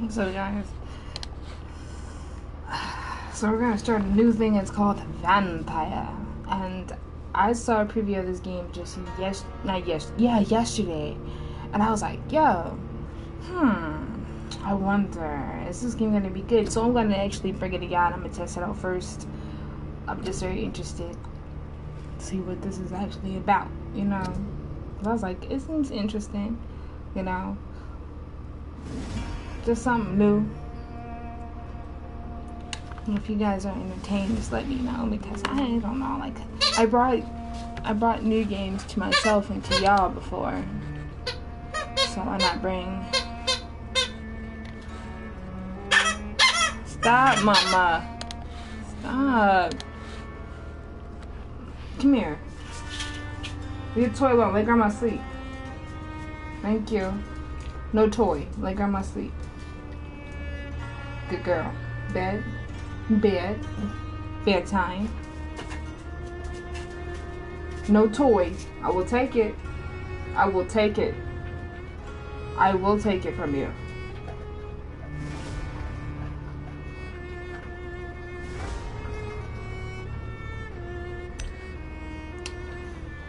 So guys, so we're gonna start a new thing. It's called Vampyr, and I saw a preview of this game just yesterday, and I was like, yo, I wonder, is this game gonna be good? So I'm gonna actually bring it to y'all and I'm gonna test it out first. I'm just very interested to see what this is actually about, you know. I was like, it seems interesting, you know. Just something new. If you guys are entertained, just let me know, because I don't know, like, I brought new games to myself and to y'all before, so why not bring... Stop, mama. Stop. Come here. Leave the toy alone. Let grandma sleep. Thank you. No toy. Let grandma sleep. Good girl. Bed. Bed. Bedtime. No toy. I will take it. I will take it. I will take it from you.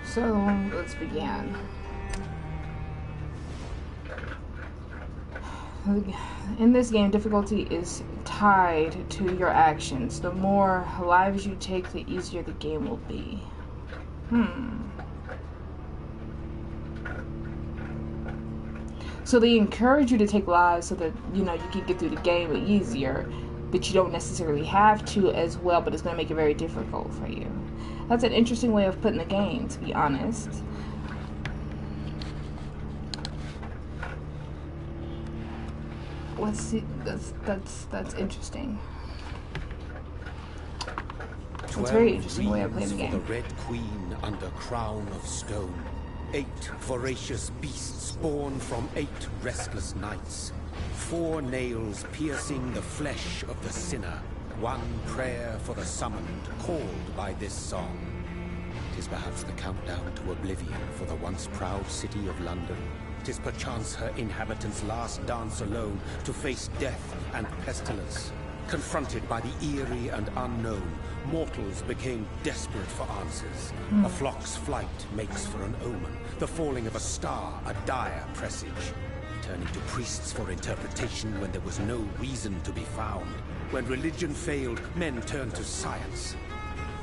So, let's begin. In this game, difficulty is tied to your actions. The more lives you take, the easier the game will be. So they encourage you to take lives so that, you know, you can get through the game easier, but you don't necessarily have to as well, but it's going to make it very difficult for you. That's an interesting way of putting the game, to be honest. Let's see. That's interesting. It's a very interesting way of playing the game. The Red Queen under crown of stone. 8 voracious beasts born from 8 restless nights. 4 nails piercing the flesh of the sinner. 1 prayer for the summoned, called by this song. 'Tis perhaps the countdown to oblivion for the once proud city of London. 'Tis perchance her inhabitants' last dance alone to face death and pestilence. Confronted by the eerie and unknown, mortals became desperate for answers. A flock's flight makes for an omen, the falling of a star a dire presage. Turning to priests for interpretation when there was no reason to be found. When religion failed, men turned to science.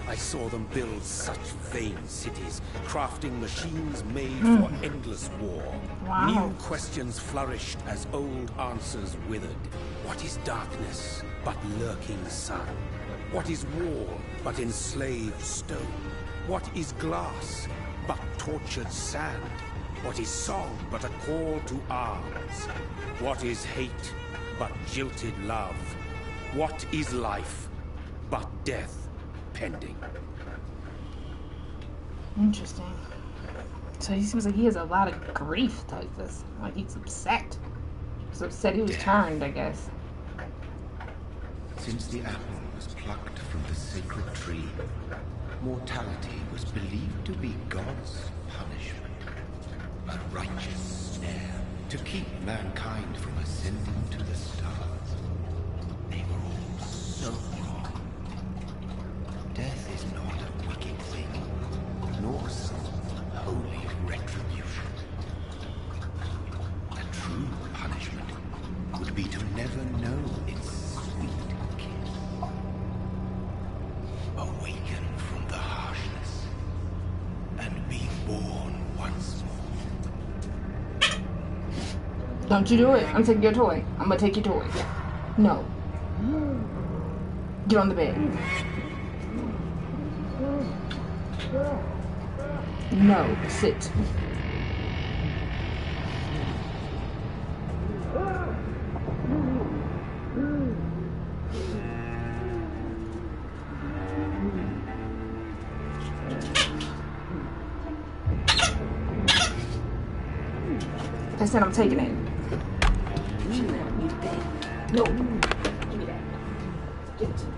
I saw them build such vain cities, crafting machines made for endless war. Wow. New questions flourished as old answers withered. What is darkness but lurking sun? What is war but enslaved stone? What is glass but tortured sand? What is song but a call to arms? What is hate but jilted love? What is life but death pending? Interesting. So he seems like he has a lot of grief like this. Like he's upset. He's upset he was turned, I guess. Since the apple was plucked from the sacred tree, mortality was believed to be God's punishment. A righteous snare to keep mankind from ascending to the stars. They were all so wrong. Death is not a wicked thing, nor some holy retribution. The true punishment would be to never know its sweet kiss. Awaken from the harshness and be born once more. Don't you do it. I'm taking your toy. I'm gonna take your toy. No. Get on the bed. No. Sit. I said I'm taking it. No. Give me that. Give it to me.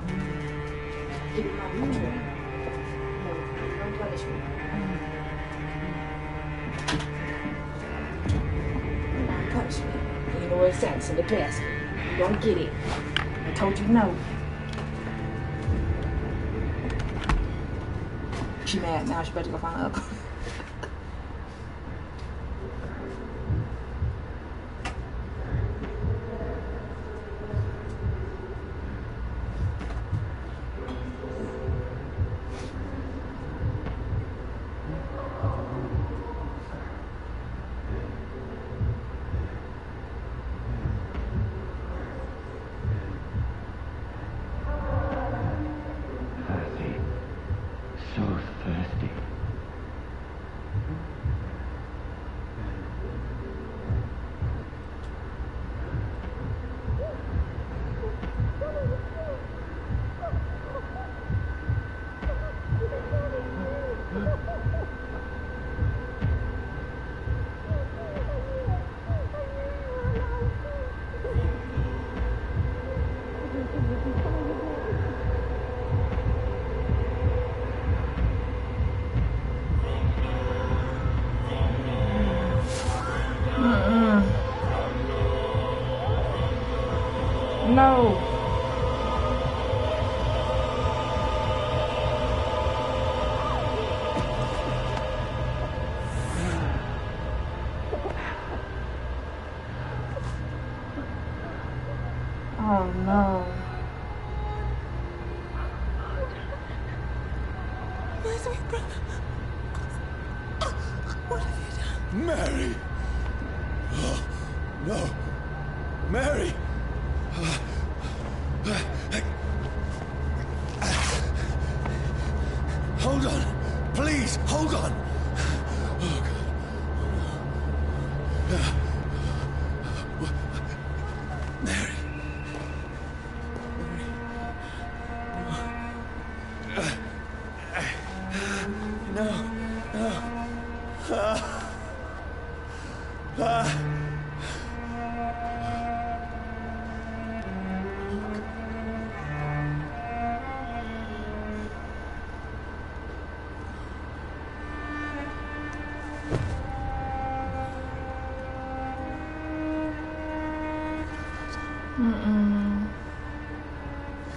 Give me my toy. No. Don't punish me. Don't punish me. You know where it's at. It's in the basket. don't get it. I told you no. She mad now. She better go find her uncle. No. Oh no. My sweet brother. What have you done? Mary! Oh, no. Mary! Hold on. Please, hold on. Oh, God. Mary.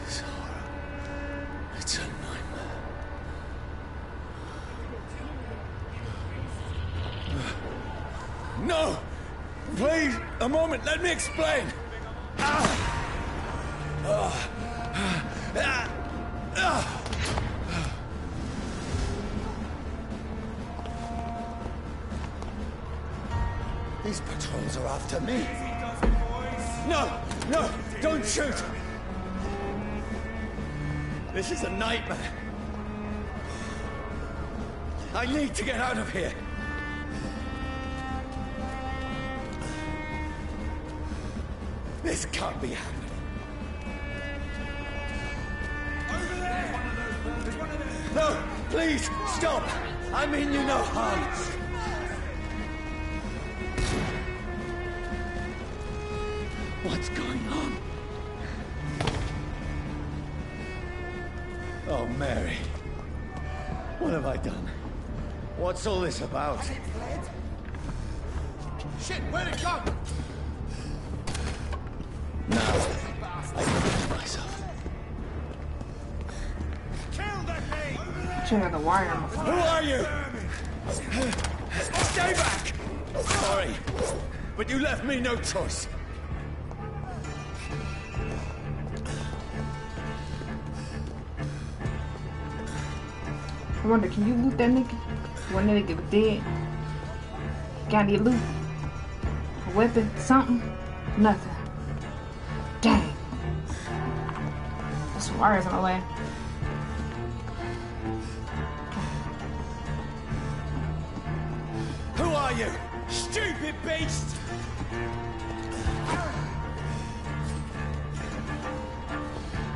It's horror. It's a nightmare. No! Please, a moment, let me explain. These patrols are after me. No! No! Don't shoot! This is a nightmare. I need to get out of here. This can't be happening. Over there! No! Please, stop! I mean you no harm. What's going on? Oh, Mary. What have I done? What's all this about? Has it fled? Shit, where'd it go? Now, I can defend myself. Kill that thing! Check out the wire on my phone. Who are you? Stay back! Sorry, but you left me no choice. I wonder, can you loot that nigga? One nigga was dead. Got any loot? A weapon? Something? Nothing. Dang. There's some wires on my way. Who are you? Stupid beast!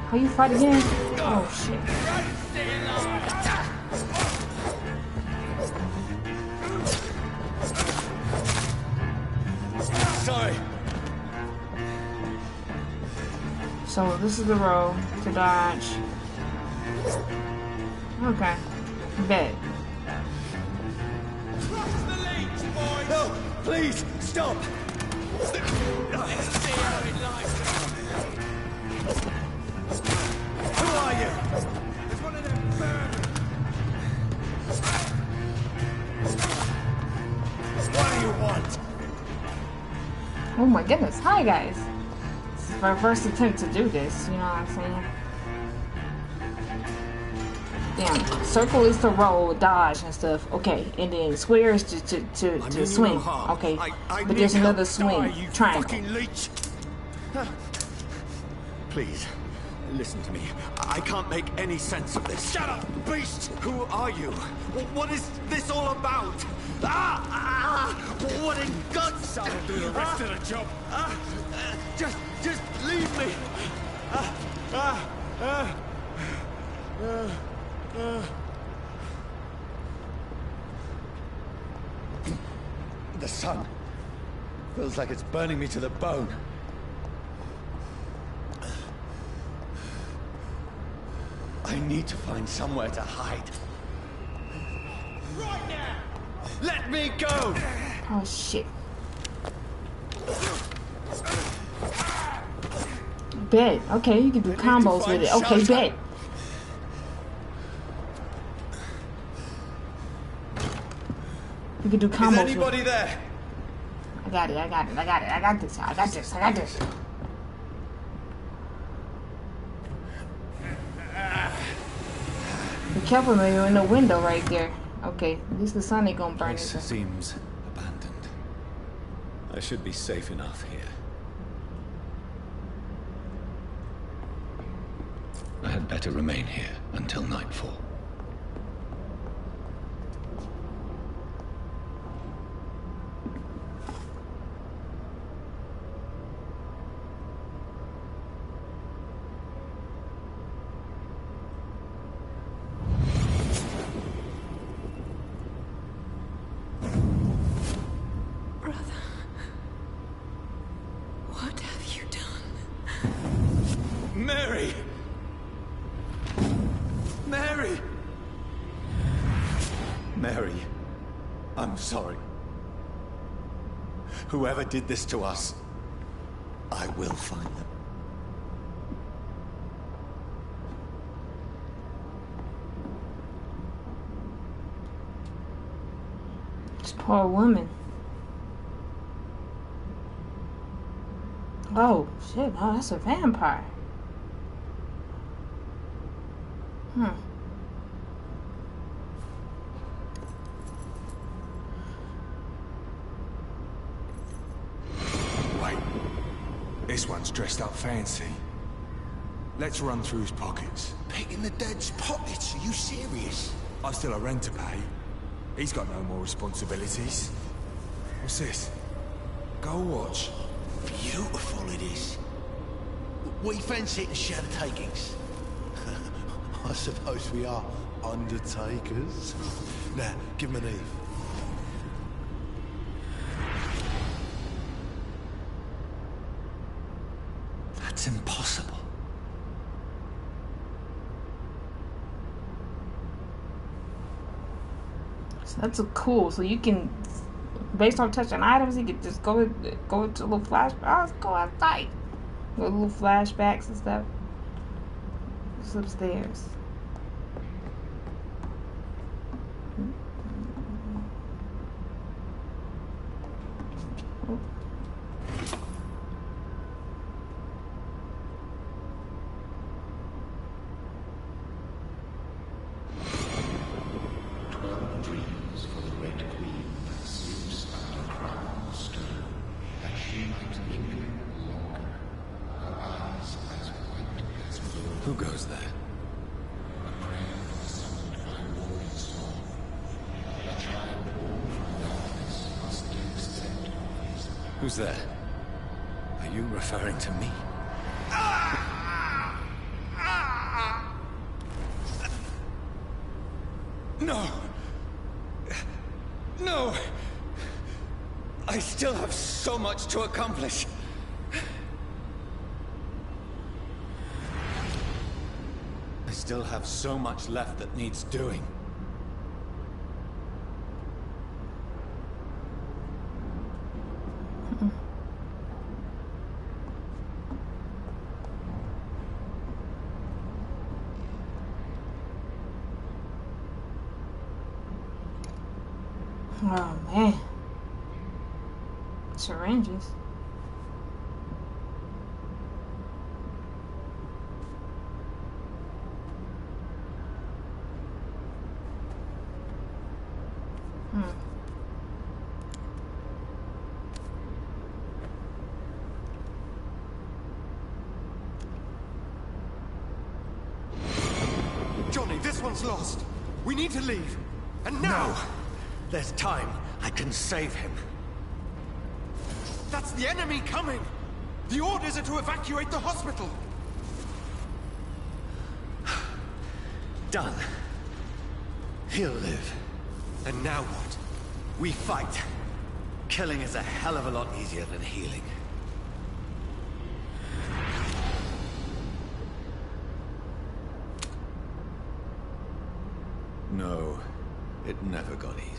How you fight again? Oh shit. Sorry. So this is the road to dodge. Okay. Bet. No, please, stop! Let's see how it likes. Oh my goodness. Hi, guys. This is my first attempt to do this. You know what I'm saying? Damn. Circle is to roll, dodge, and stuff. Okay. And then square is to swing. Okay. But there's another swing. Triangle. Please, listen to me. I can't make any sense of this. Shut up, beast! Who are you? What is this all about? What in God's... That'll do the rest of the job. Just leave me. The sun feels like it's burning me to the bone. I need to find somewhere to hide. Right now! Let me go! Oh shit. Bet. Okay, you can do combos with it. Okay, bet. You can do combos. Is anybody there? I got it. I got this. I got this. Be careful, man. You're in the window right there. Okay, at least the sun ain't gonna burn it. This seems abandoned. I should be safe enough here. I had better remain here until nightfall. Whoever did this to us, I will find them. This poor woman. Oh, shit. Oh, that's a vampire. This one's dressed up fancy. Let's run through his pockets. Picking the dead's pockets? Are you serious? I've still a rent to pay. He's got no more responsibilities. What's this? Go watch. Beautiful it is. We fancy it and share the takings. I suppose we are undertakers. Now, give him an Eve. That's impossible. So that's cool. So you can, based on touching items, you can just go into little flashbacks. Oh, let's go outside. Little flashbacks and stuff. It's upstairs. Who goes there? Who's there? Are you referring to me? No! No! I still have so much to accomplish. I still have so much left that needs doing. Oh man. Syringes. lost. We need to leave. And now! No. There's time. I can save him. That's the enemy coming! The orders are to evacuate the hospital! Done. He'll live. And now what? We fight. Killing is a hell of a lot easier than healing. No, it never got easy.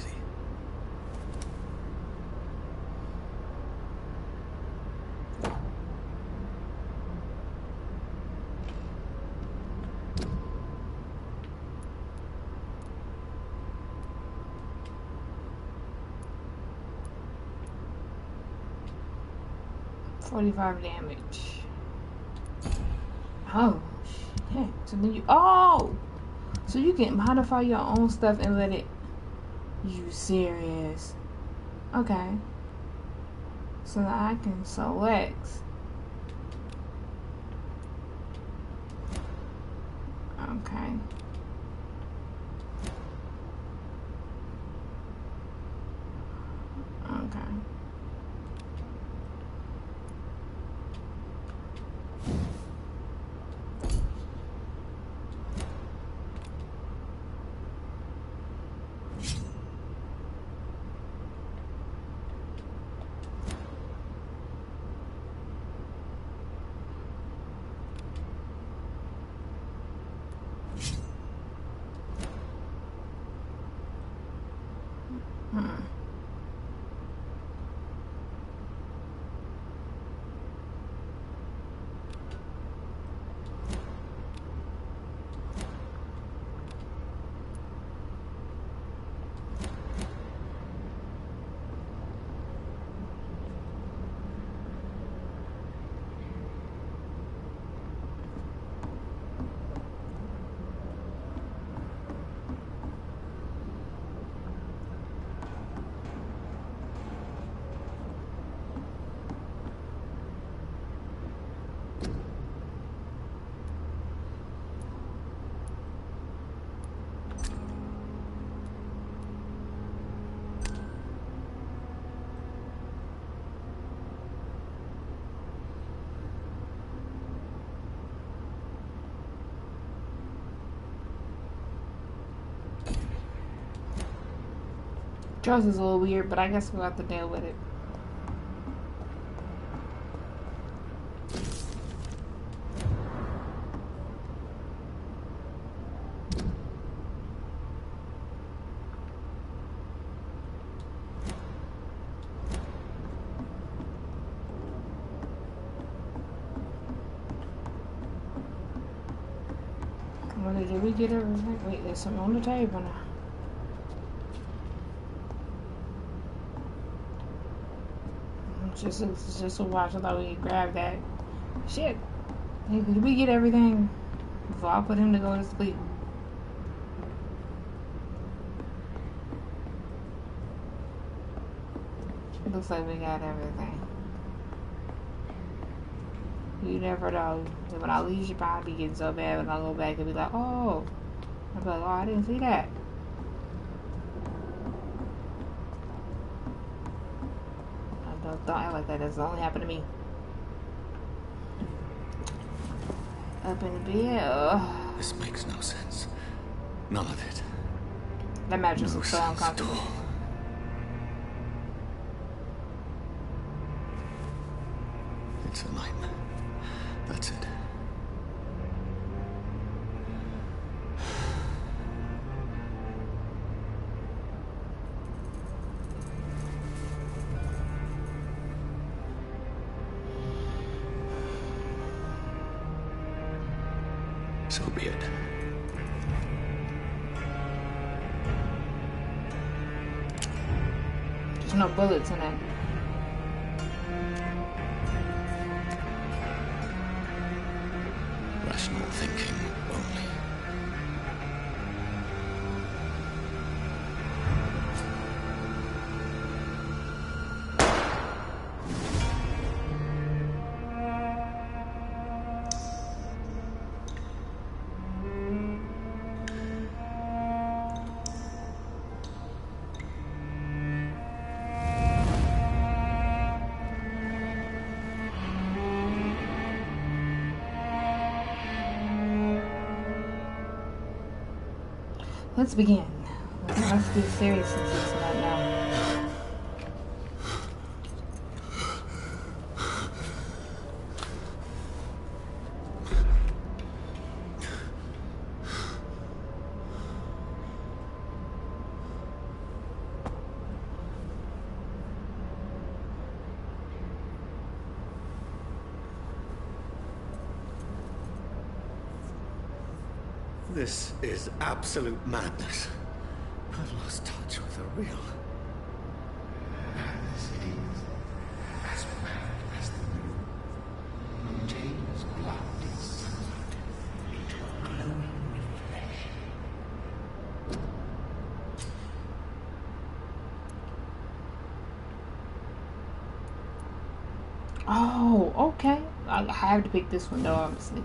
$45 damage. Oh, shit. So then you... Oh! So you can modify your own stuff and let it... You serious? Okay. So that I can select... Okay. Okay. Trust is a little weird, but I guess we'll have to deal with it. Did we get everything? Wait, there's something on the table now. Just a watch. I thought we could grab that. Shit. Hey, did we get everything before I put him to go to sleep? It looks like we got everything. You never know. When I leave, you probably be getting so bad when I go back and be like, oh. I'm like, oh, I didn't see that. Don't act like that. That's only happened to me. Up in the bed. This makes no sense. None of it. That mattress is so uncomfortable. It's a nightmare. That's it. So be it. There's no bullets in it. Rational thinking only. Let's begin. Let's get serious since it's not now. This is absolute madness. I've lost touch with the real. Madness it is, as mad as the moon. Montaine's blood is summoned into a glowing reflection. Oh, okay. I have to pick this one though, obviously.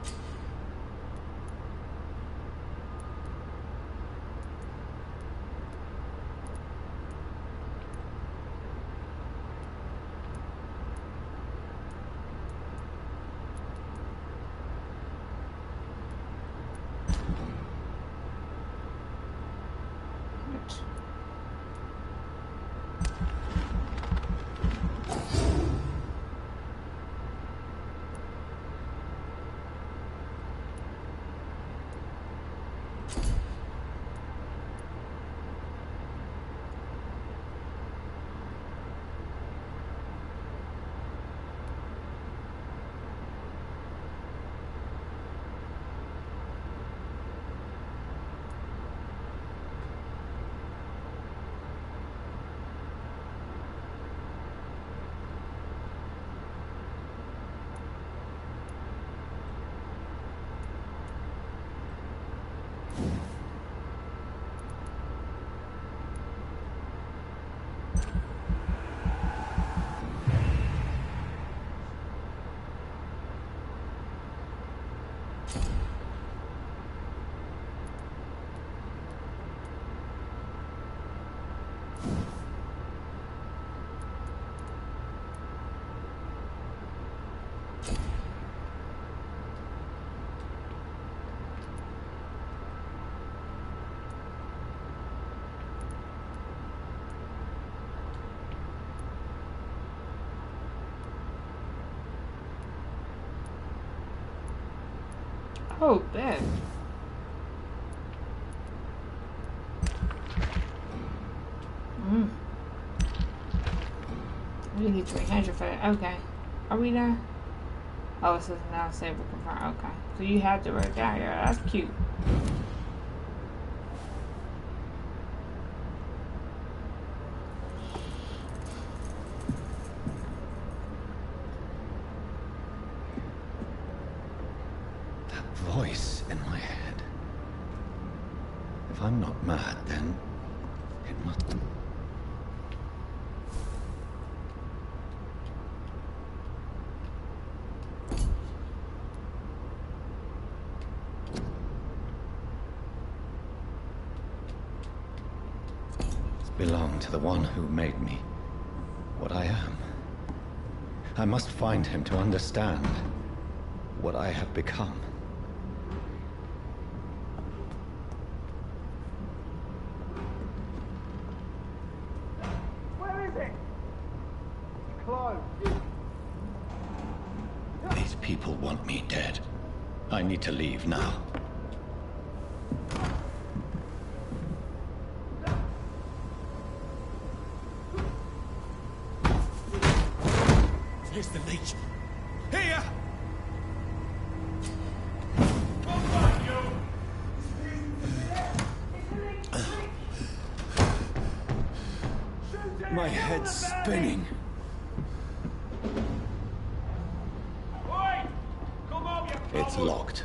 Oh, that. We need 300 for that. Okay. Are we there? Oh, it says now save will confirm. Okay. So you have to write down here. That's cute. Voice in my head. If I'm not mad, then it must. Belong to the one who made me what I am. I must find him to understand what I have become. These people want me dead. I need to leave now. Here's the leech. Here! My head's spinning. It's locked.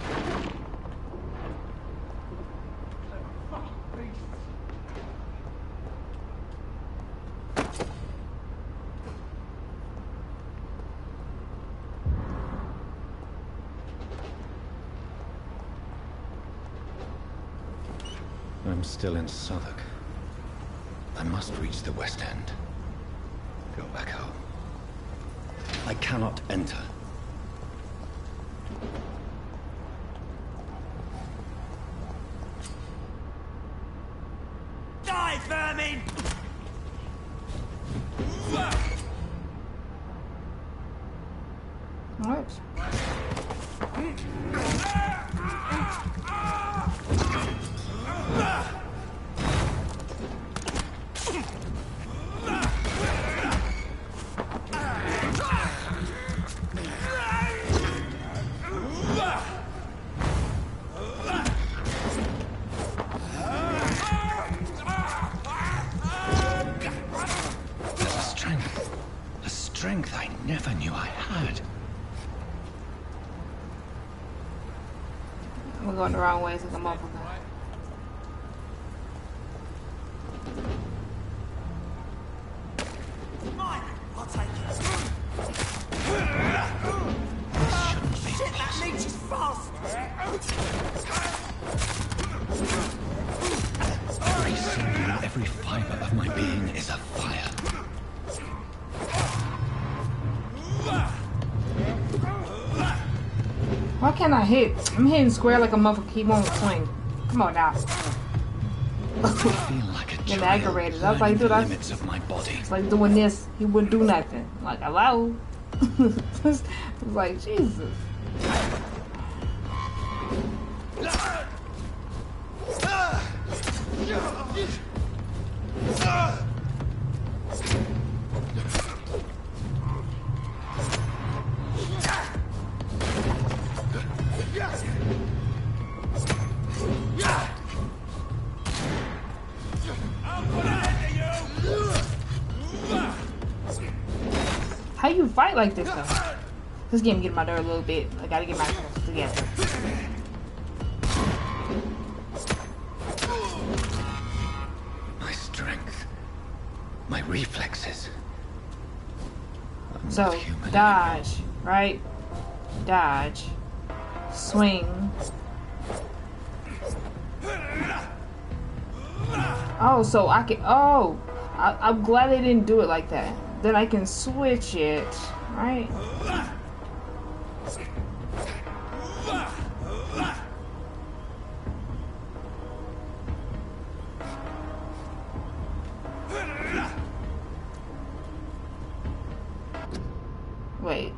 I'm still in Southwark. I must reach the West End. Go back home. I cannot enter. What? A strength I never knew I had. We're going the wrong way, it's like a motherfucker. I'll take it. Shit, that leech is fast! Every fiber of my being is afire. Why can't I hit? I'm hitting square like a motherfucker. He won't swing. Come on now. I feel like a Getting child aggravated. I was like, dude, learning the limits of my body. it's like doing this. He wouldn't do nothing. Like, hello? It's like, Jesus. How you fight like this though? This game getting my nerve a little bit. I gotta get myself together. My strength. My reflexes. I'm So, not human dodge, right? Dodge. Swing. Oh, so I can, oh. I'm glad they didn't do it like that. Then I can switch it, right? Wait.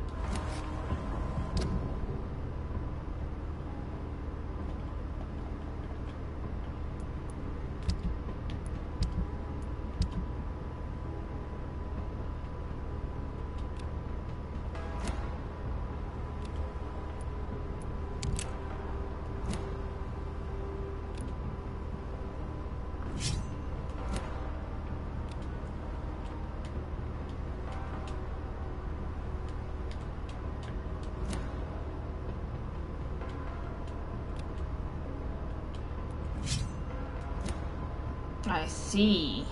I see.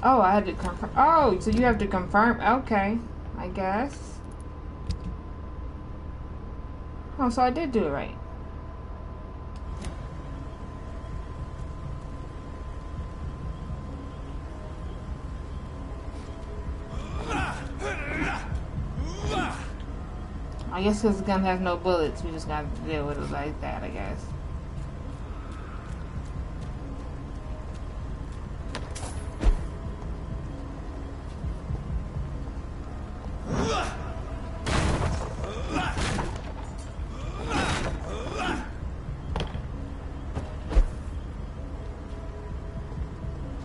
Oh, I had to confirm. Oh, so you have to confirm. Okay, I guess. Oh, so I did do it right. I guess because the gun has no bullets, we just gotta deal with it like that, I guess.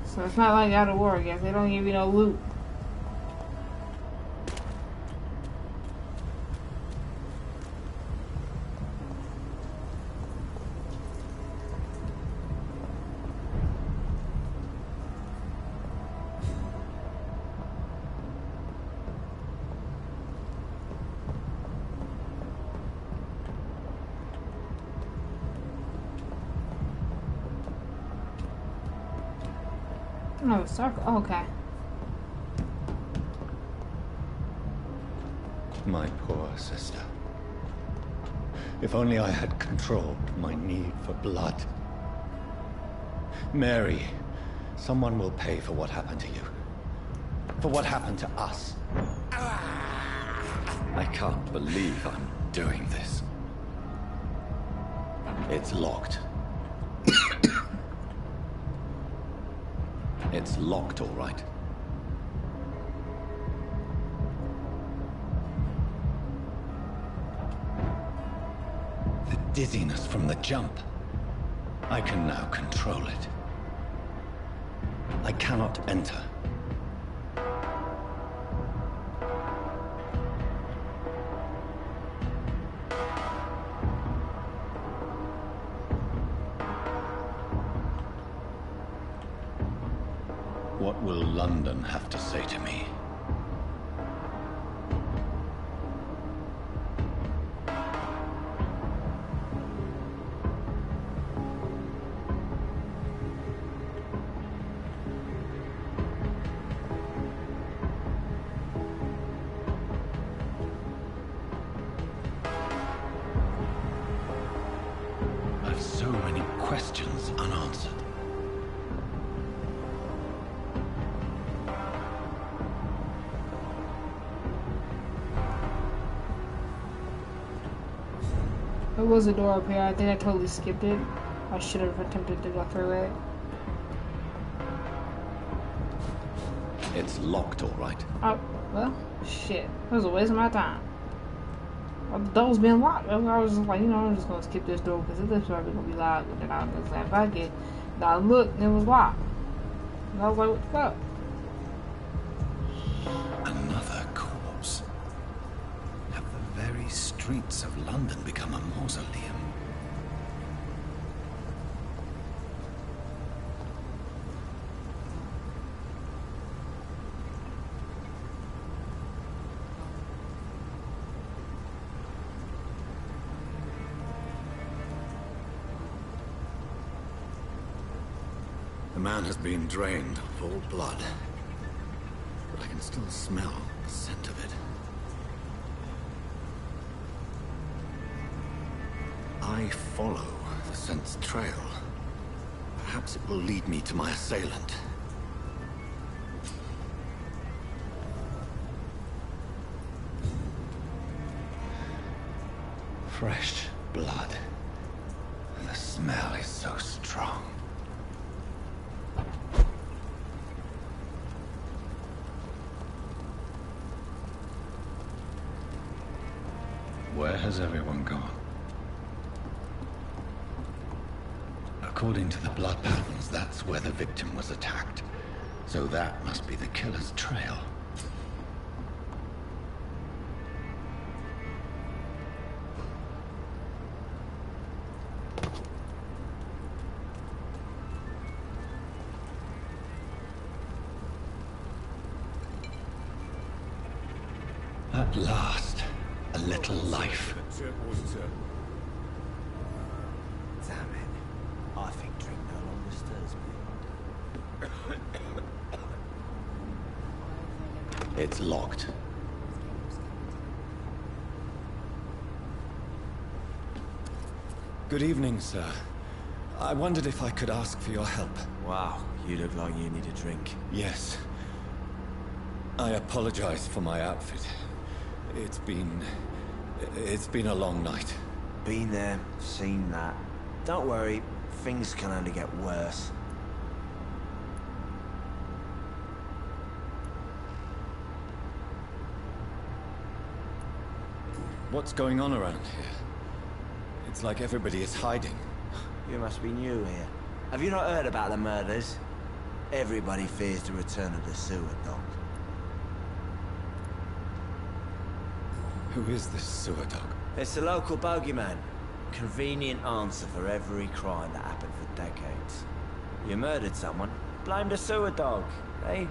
So it's not like out of war, I guess. They don't give you no loot. No, circle. Oh, okay. My poor sister. If only I had controlled my need for blood. Mary, someone will pay for what happened to you. For what happened to us. I can't believe I'm doing this. It's locked. It's locked, all right. The dizziness from the jump. I can now control it. I cannot enter. What will London have to say to me? I've so many questions unanswered. There was a door up here. I think I totally skipped it. I should have attempted to go through it. It's locked, all right. Oh, well, shit. That was a waste of my time. Well, the door's been locked. I was just like, you know, I'm just gonna skip this door because this is probably gonna be locked. And then I was like, fuck it. And I looked and it was locked. And I was like, what the fuck? Another corpse. Have the very streets of London become a mausoleum? The man has been drained of all blood, but I can still smell the scent of it. I follow the scent's trail. Perhaps it will lead me to my assailant. Fresh blood. The smell is so strong. Where has everyone gone? According to the blood patterns, that's where the victim was attacked. So that must be the killer's trail. At last, a little life. Damn it. I think drink no longer stirs me. It's locked. Good evening, sir. I wondered if I could ask for your help. Wow, you look like you need a drink. Yes. I apologize for my outfit. It's been a long night. Been there, seen that. Don't worry, things can only get worse. What's going on around here? It's like everybody is hiding. You must be new here. Have you not heard about the murders? Everybody fears the return of the sewer dog. Who is this sewer dog? It's the local bogeyman. Convenient answer for every crime that happened for decades. You murdered someone, blame the sewer dog, eh?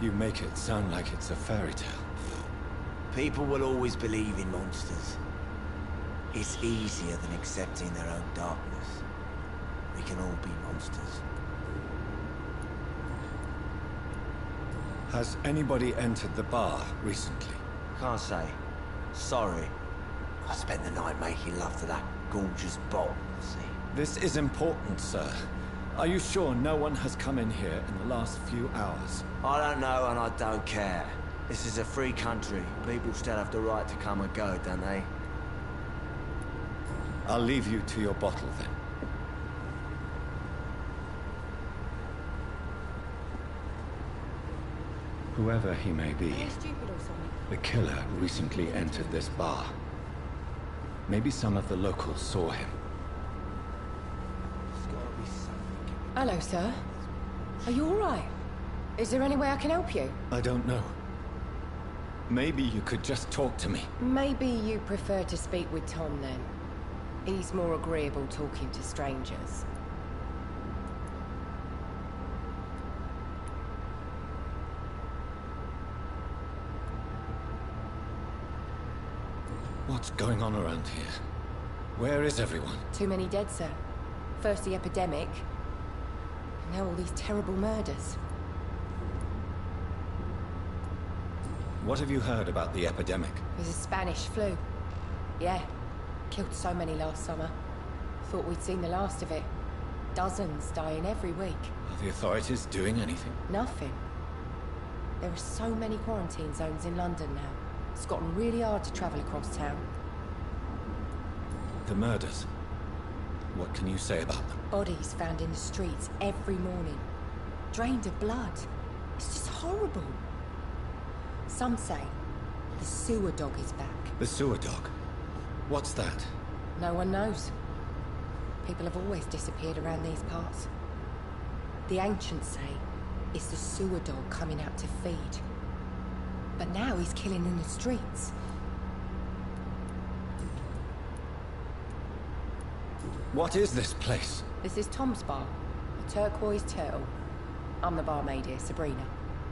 You make it sound like it's a fairy tale. People will always believe in monsters. It's easier than accepting their own darkness. We can all be monsters. Has anybody entered the bar recently? Can't say. Sorry. I spent the night making love to that gorgeous bot, see? This is important, sir. Are you sure no one has come in here in the last few hours? I don't know and I don't care. This is a free country. People still have the right to come and go, don't they? I'll leave you to your bottle then. Whoever he may be, the killer recently entered this bar. Maybe some of the locals saw him. Hello, sir. Are you all right? Is there any way I can help you? I don't know. Maybe you could just talk to me. Maybe you prefer to speak with Tom, then. He's more agreeable talking to strangers. What's going on around here? Where is everyone? Too many dead, sir. First the epidemic, and now all these terrible murders. What have you heard about the epidemic? There's a Spanish flu. Yeah. Killed so many last summer. Thought we'd seen the last of it. Dozens dying every week. Are the authorities doing anything? Nothing. There are so many quarantine zones in London now. It's gotten really hard to travel across town. The murders. What can you say about them? Bodies found in the streets every morning. Drained of blood. It's just horrible. Some say the sewer dog is back. The sewer dog? What's that? No one knows. People have always disappeared around these parts. The ancients say it's the sewer dog coming out to feed. But now he's killing in the streets. What is this place? This is Tom's bar, a turquoise turtle. I'm the barmaid here, Sabrina,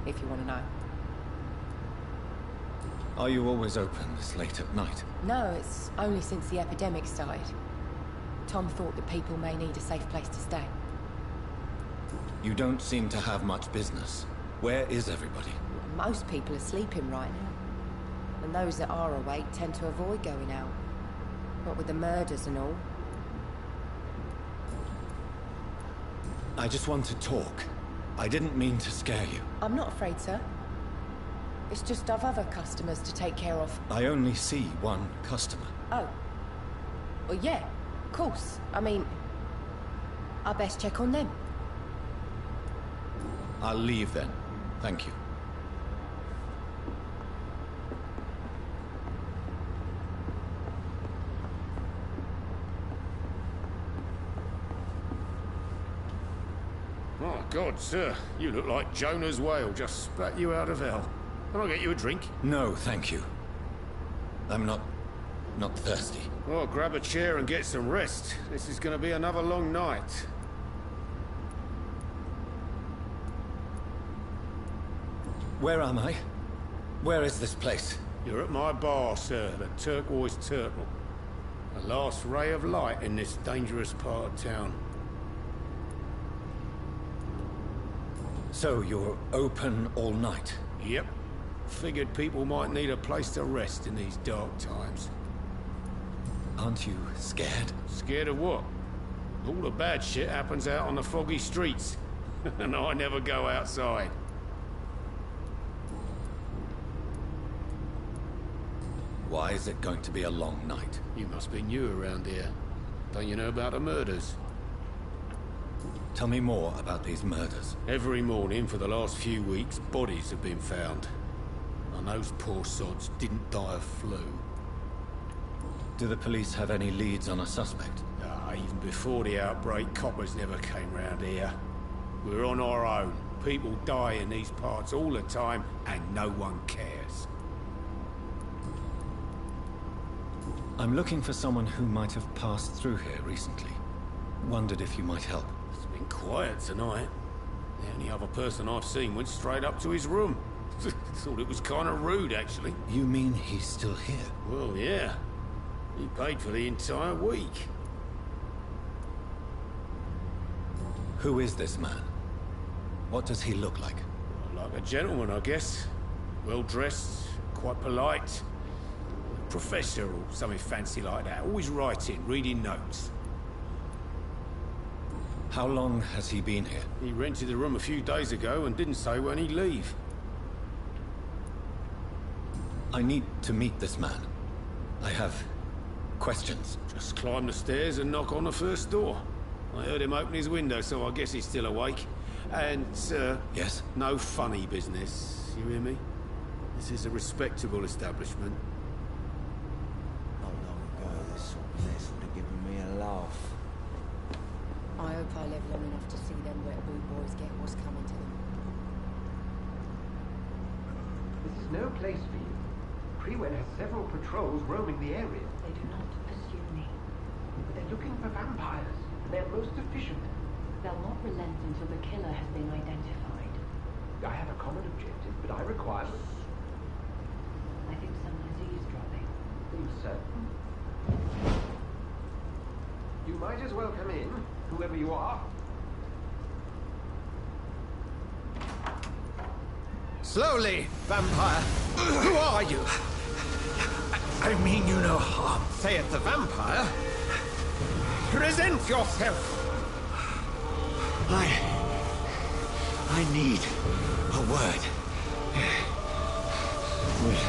if you want to know. Are you always open this late at night? No, it's only since the epidemic started. Tom thought that people may need a safe place to stay. You don't seem to have much business. Where is everybody? Most people are sleeping right now. And those that are awake tend to avoid going out. What with the murders and all. I just want to talk. I didn't mean to scare you. I'm not afraid, sir. It's just I've other customers to take care of. I only see one customer. Oh. Well, yeah, of course. I mean, I best check on them. I'll leave then. Thank you. Oh, God, sir. You look like Jonah's whale just spat you out of hell. Can I get you a drink? No, thank you. I'm not thirsty. Well, grab a chair and get some rest. This is going to be another long night. Where am I? Where is this place? You're at my bar, sir, the Turquoise Turtle. The last ray of light in this dangerous part of town. So you're open all night? Yep. Figured people might need a place to rest in these dark times. Aren't you scared? Scared of what? All the bad shit happens out on the foggy streets. And I never go outside. Why is it going to be a long night? You must be new around here. Don't you know about the murders? Tell me more about these murders. Every morning for the last few weeks, bodies have been found. And those poor sods didn't die of flu. Do the police have any leads on a suspect? Even before the outbreak, coppers never came round here. We're on our own. People die in these parts all the time, and no one cares. I'm looking for someone who might have passed through here recently. Wondered if you might help. It's been quiet tonight. The only other person I've seen went straight up to his room. Thought it was kind of rude, actually. You mean he's still here? Well, yeah. He paid for the entire week. Who is this man? What does he look like? Like a gentleman, I guess. Well-dressed, quite polite. Professor or something fancy like that. Always writing, reading notes. How long has he been here? He rented the room a few days ago and didn't say when he'd leave. I need to meet this man. I have questions. Just climb the stairs and knock on the first door. I heard him open his window, so I guess he's still awake. And, Yes? no funny business, you hear me? This is a respectable establishment. Not long ago, this sort of mess would have given me a laugh. I hope I live long enough to see them Wetboot boys get what's coming to them. This is no place for you. Freewen has several patrols roaming the area. They do not pursue me. But they're looking for vampires. They're most efficient. They'll not relent until the killer has been identified. I have a common objective, but I require... I think someone is eavesdropping. Are you certain? You might as well come in, whoever you are. Slowly, vampire. Who are you? I mean you no harm. Saith the vampire. Present yourself. I need a word. With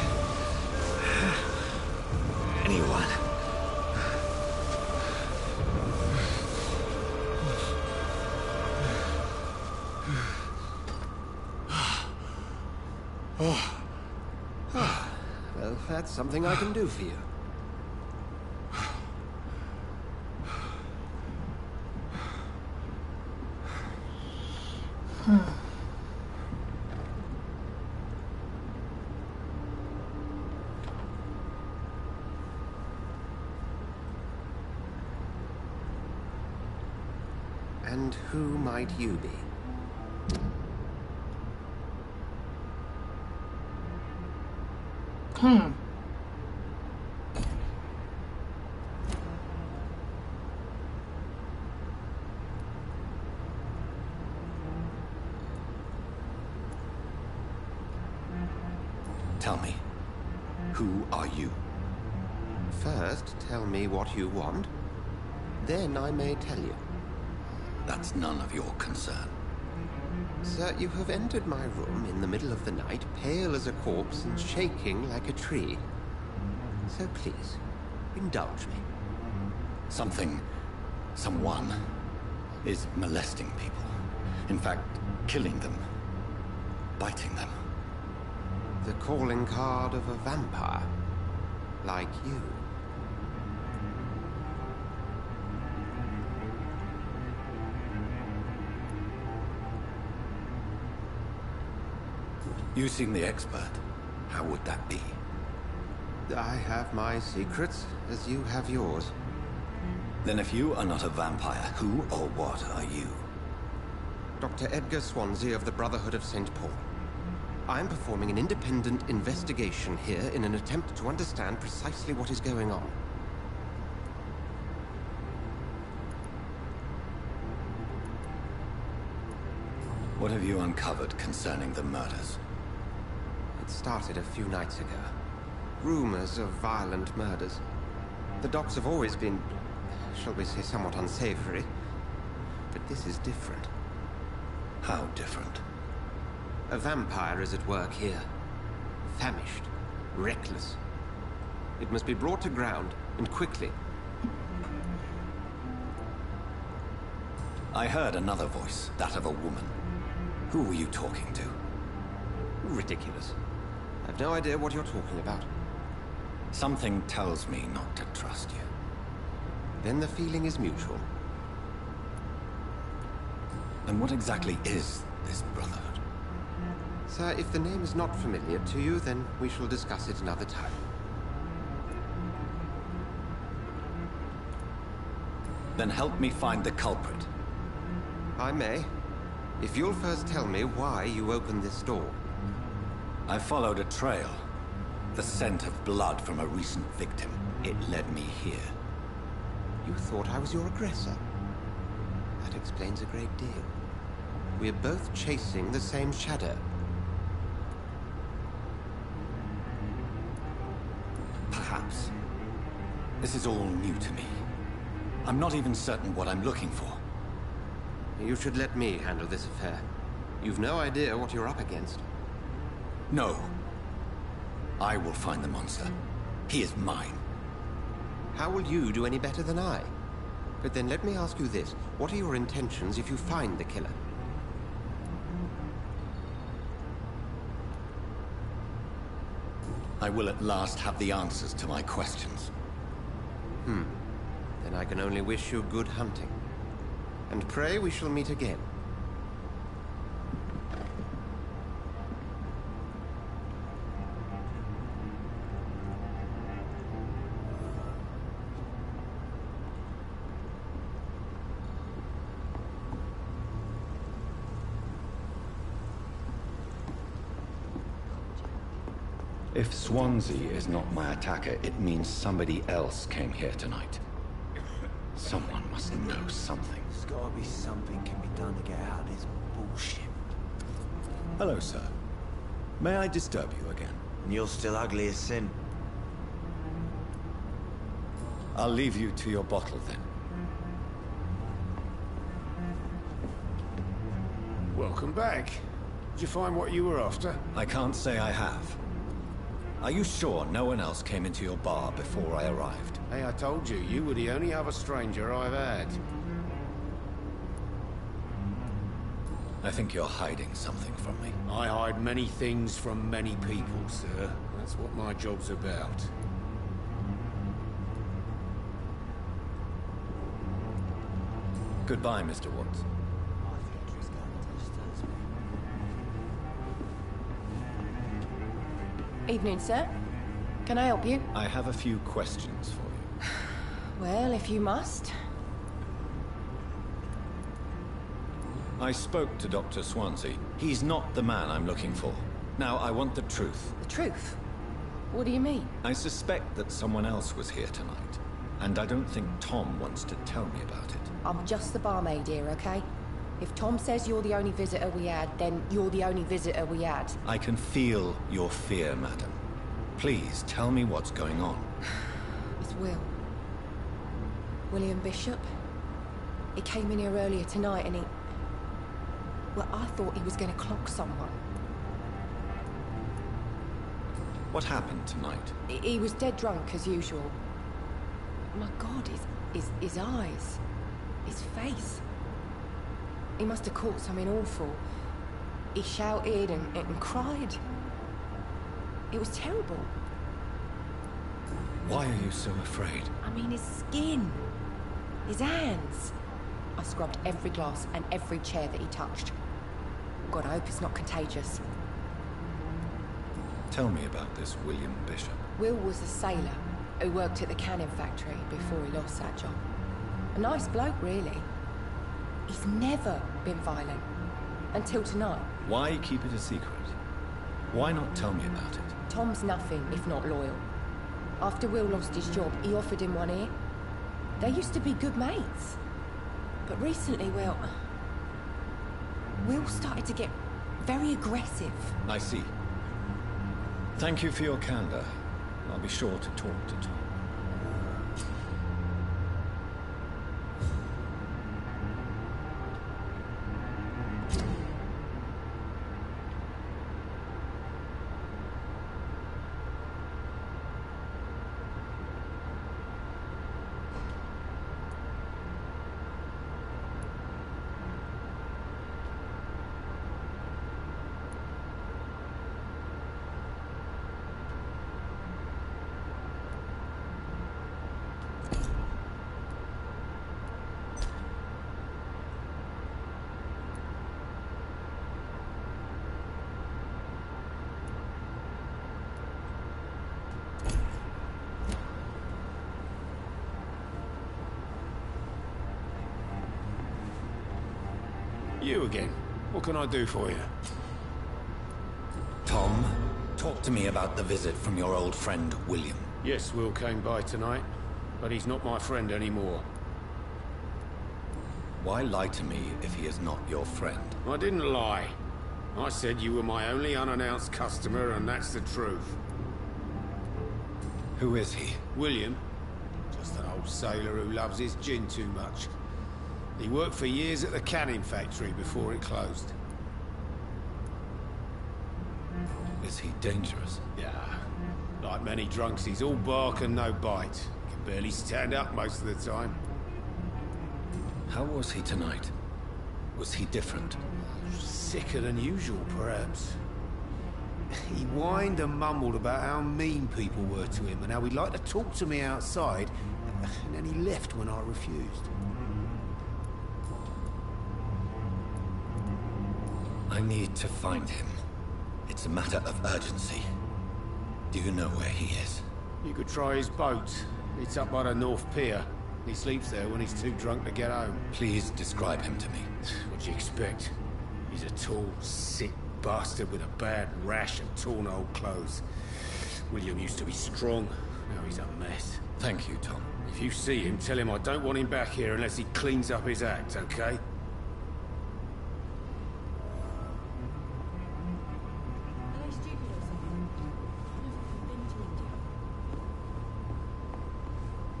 anyone. Well, that's something I can do for you. And who might you be? Tell me, who are you? First, tell me what you want. Then I may tell you. That's none of your concern. Sir, you have entered my room in the middle of the night, pale as a corpse and shaking like a tree. So please, indulge me. Someone is molesting people. In fact, killing them. Biting them. The calling card of a vampire. Like you. You seem the expert. How would that be? I have my secrets, as you have yours. Then if you are not a vampire, who or what are you? Dr. Edgar Swansea of the Brotherhood of St. Paul. I am performing an independent investigation here in an attempt to understand precisely what is going on. What have you uncovered concerning the murders? It started a few nights ago. Rumors of violent murders. The docks have always been, shall we say, somewhat unsavory. But this is different. How different? A vampire is at work here. Famished. Reckless. It must be brought to ground, and quickly. I heard another voice, that of a woman. Who were you talking to? Ridiculous. I've no idea what you're talking about. Something tells me not to trust you. Then the feeling is mutual. And what exactly is this Brotherhood? Sir, if the name is not familiar to you, then we shall discuss it another time. Then help me find the culprit. I may. If you'll first tell me why you opened this door. I followed a trail. The scent of blood from a recent victim. It led me here. You thought I was your aggressor. That explains a great deal. We're both chasing the same shadow. Perhaps. This is all new to me. I'm not even certain what I'm looking for. You should let me handle this affair. You've no idea what you're up against. No. I will find the monster. He is mine. How will you do any better than I? But then let me ask you this. What are your intentions if you find the killer? I will at last have the answers to my questions. Then I can only wish you good hunting. And pray we shall meet again. If Swansea is not my attacker, it means somebody else came here tonight. Someone must know something. There's gotta be something can be done to get out of this bullshit. Hello, sir. May I disturb you again? And you're still ugly as sin. I'll leave you to your bottle, then. Welcome back. Did you find what you were after? I can't say I have. Are you sure no one else came into your bar before I arrived? Hey, I told you, you were the only other stranger I've had. I think you're hiding something from me. I hide many things from many people, sir. That's what my job's about. Goodbye, Mr. Woods. Evening, sir. Can I help you? I have a few questions for you. Well, if you must. I spoke to Dr. Swansea. He's not the man I'm looking for. Now, I want the truth. The truth? What do you mean? I suspect that someone else was here tonight. And I don't think Tom wants to tell me about it. I'm just the barmaid here, okay? If Tom says you're the only visitor we had, then you're the only visitor we had. I can feel your fear, madam. Please, tell me what's going on. It's Will. William Bishop. He came in here earlier tonight and he... Well, I thought he was going to clock someone. What happened tonight? He was dead drunk, as usual. My God, his eyes. His face. He must have caught something awful. He shouted and cried. It was terrible. Why are you so afraid? I mean, his skin. His hands. I scrubbed every glass and every chair that he touched. God, I hope it's not contagious. Tell me about this William Bishop. Will was a sailor who worked at the cannon factory before he lost that job. A nice bloke, really. He's never been violent. Until tonight. Why keep it a secret? Why not tell me about it? Tom's nothing if not loyal. After Will lost his job, he offered him one ear. They used to be good mates. But recently, well... Will started to get very aggressive. I see. Thank you for your candor. I'll be sure to talk to Tom. You again. What can I do for you? Tom, talk to me about the visit from your old friend, William. Yes, Will came by tonight, but he's not my friend anymore. Why lie to me if he is not your friend? I didn't lie. I said you were my only unannounced customer, and that's the truth. Who is he? William. Just an old sailor who loves his gin too much. He worked for years at the canning factory before it closed. Is he dangerous? Yeah. Like many drunks, he's all bark and no bite. Can barely stand up most of the time. How was he tonight? Was he different? Sicker than usual, perhaps. He whined and mumbled about how mean people were to him and how he'd like to talk to me outside, and then he left when I refused. I need to find him. It's a matter of urgency. Do you know where he is? You could try his boat. It's up by the North Pier. He sleeps there when he's too drunk to get home. Please describe him to me. What do you expect? He's a tall, sick bastard with a bad rash and torn old clothes. William used to be strong. Now he's a mess. Thank you, Tom. If you see him, tell him I don't want him back here unless he cleans up his act, okay?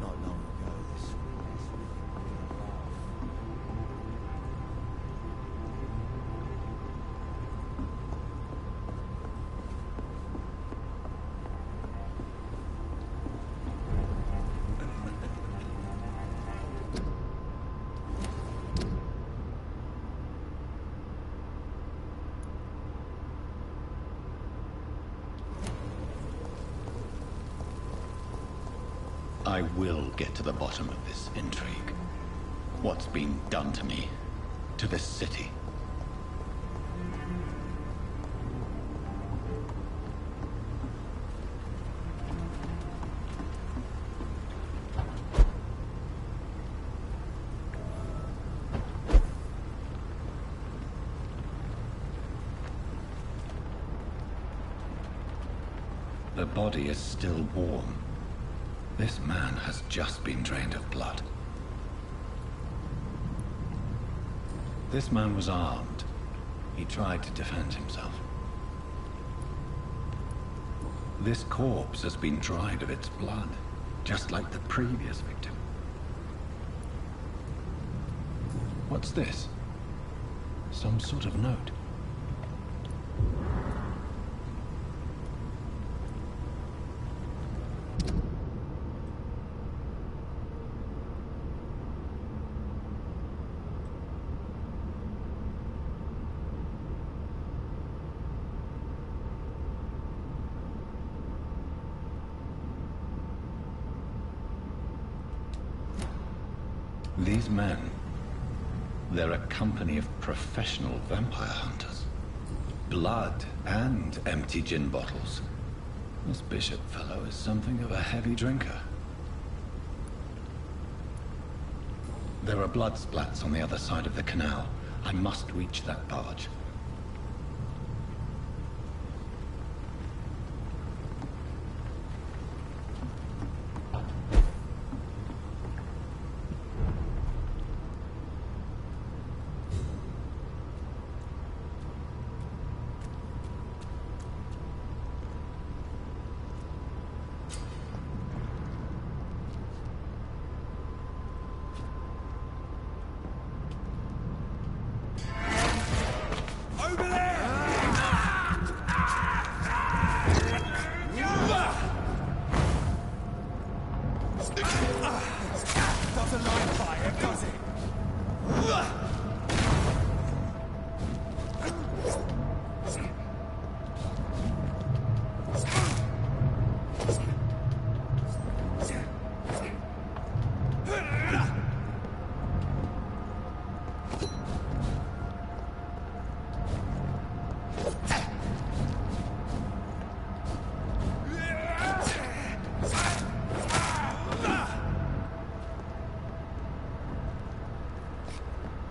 Not long ago, this I will get to the bottom of this intrigue. What's been done to me, to this city. The body is still warm. This man has just been drained of blood. This man was armed. He tried to defend himself. This corpse has been dried of its blood, just like the previous victim. What's this? Some sort of note. These men, they're a company of professional vampire hunters. Blood and empty gin bottles. This Bishop fellow is something of a heavy drinker. There are blood splats on the other side of the canal. I must reach that barge.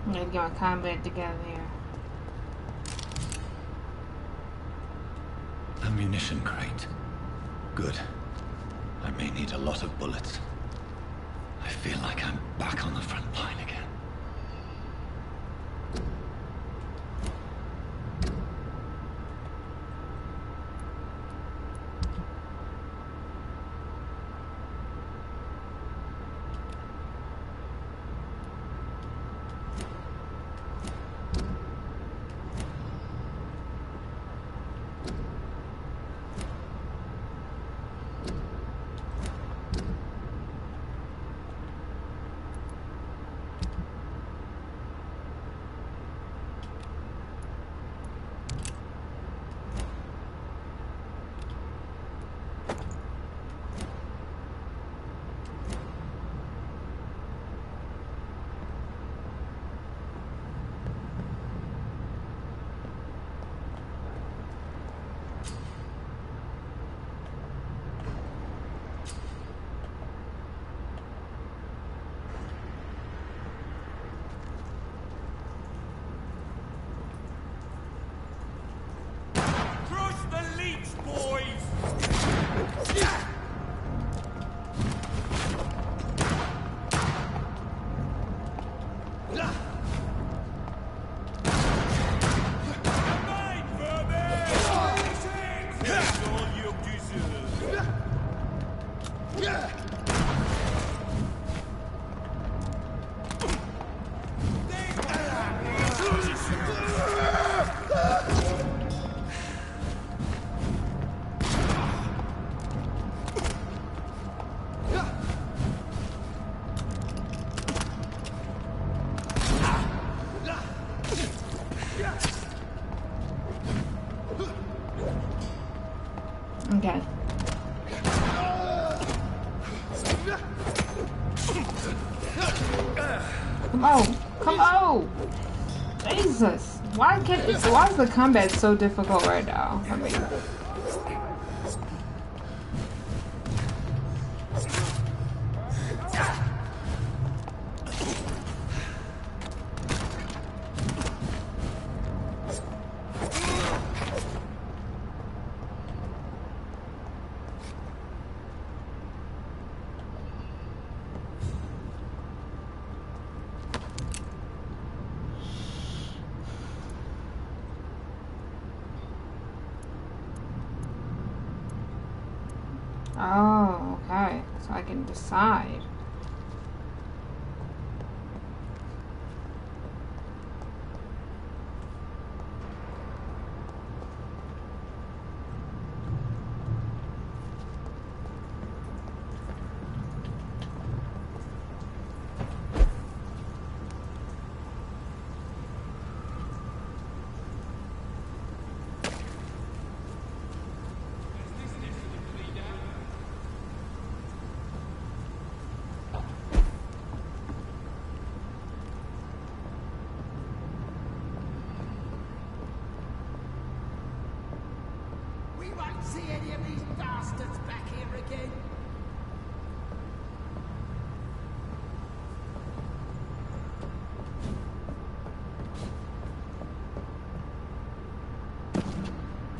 They've got combat together here. Ammunition crate. Good. I may need a lot of bullets. I feel like I'm back on the front line again. Okay. Come on. Come on. Jesus. Why is the combat so difficult right now? I mean, oh, okay. So I can decide. See any of these bastards back here again?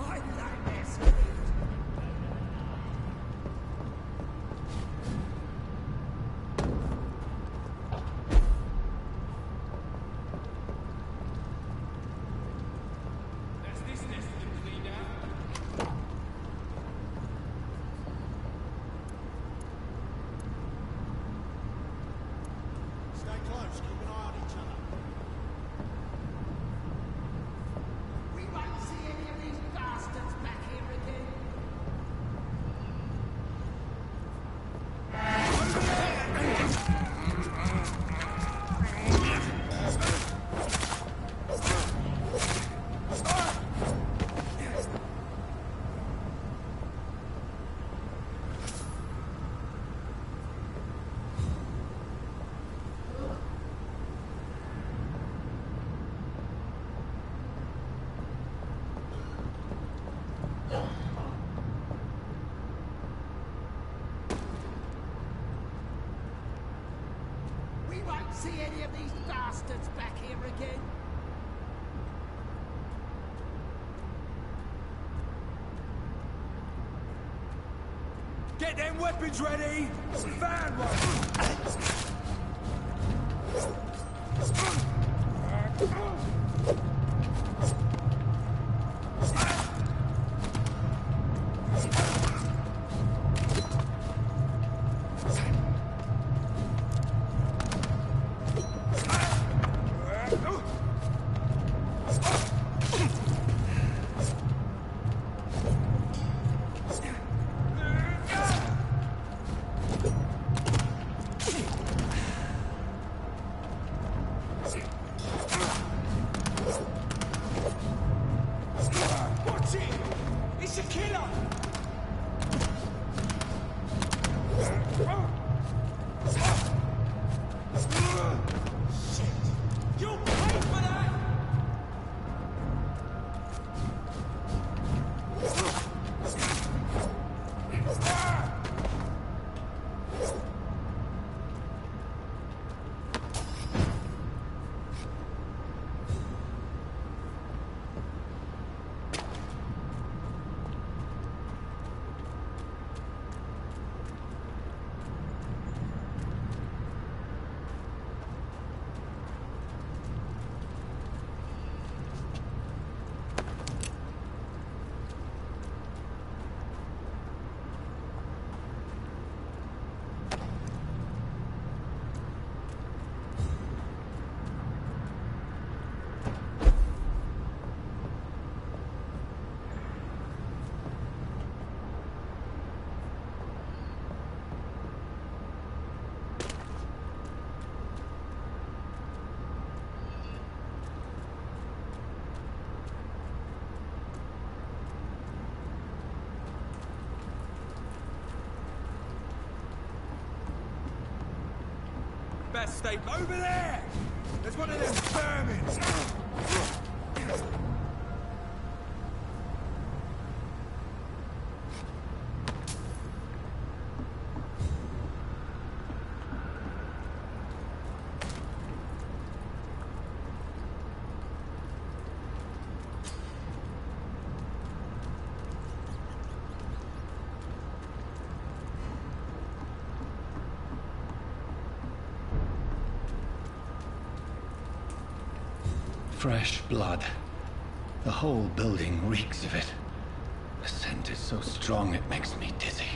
I like this. See any of these bastards back here again? Get them weapons ready! Fan one! best steak over there! There's one of them vermin! Fresh blood. The whole building reeks of it. The scent is so strong it makes me dizzy.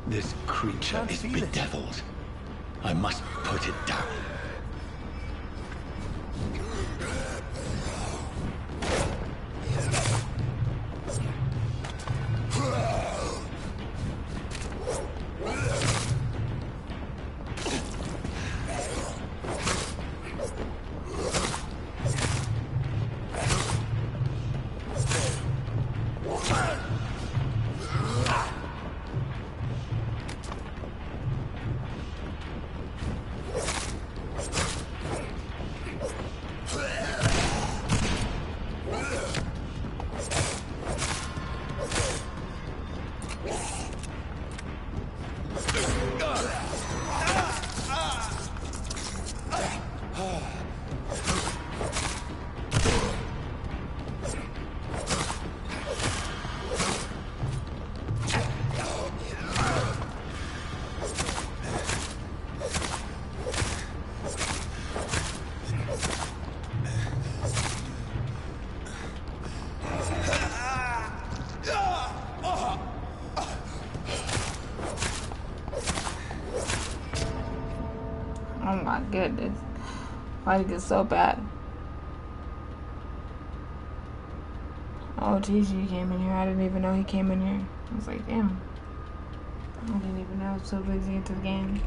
This creature is bedeviled. I must put it down. Oh my goodness. Why did it get so bad? Oh, TG came in here. I didn't even know he came in here. I was like, damn. I didn't even know I was so busy into the game.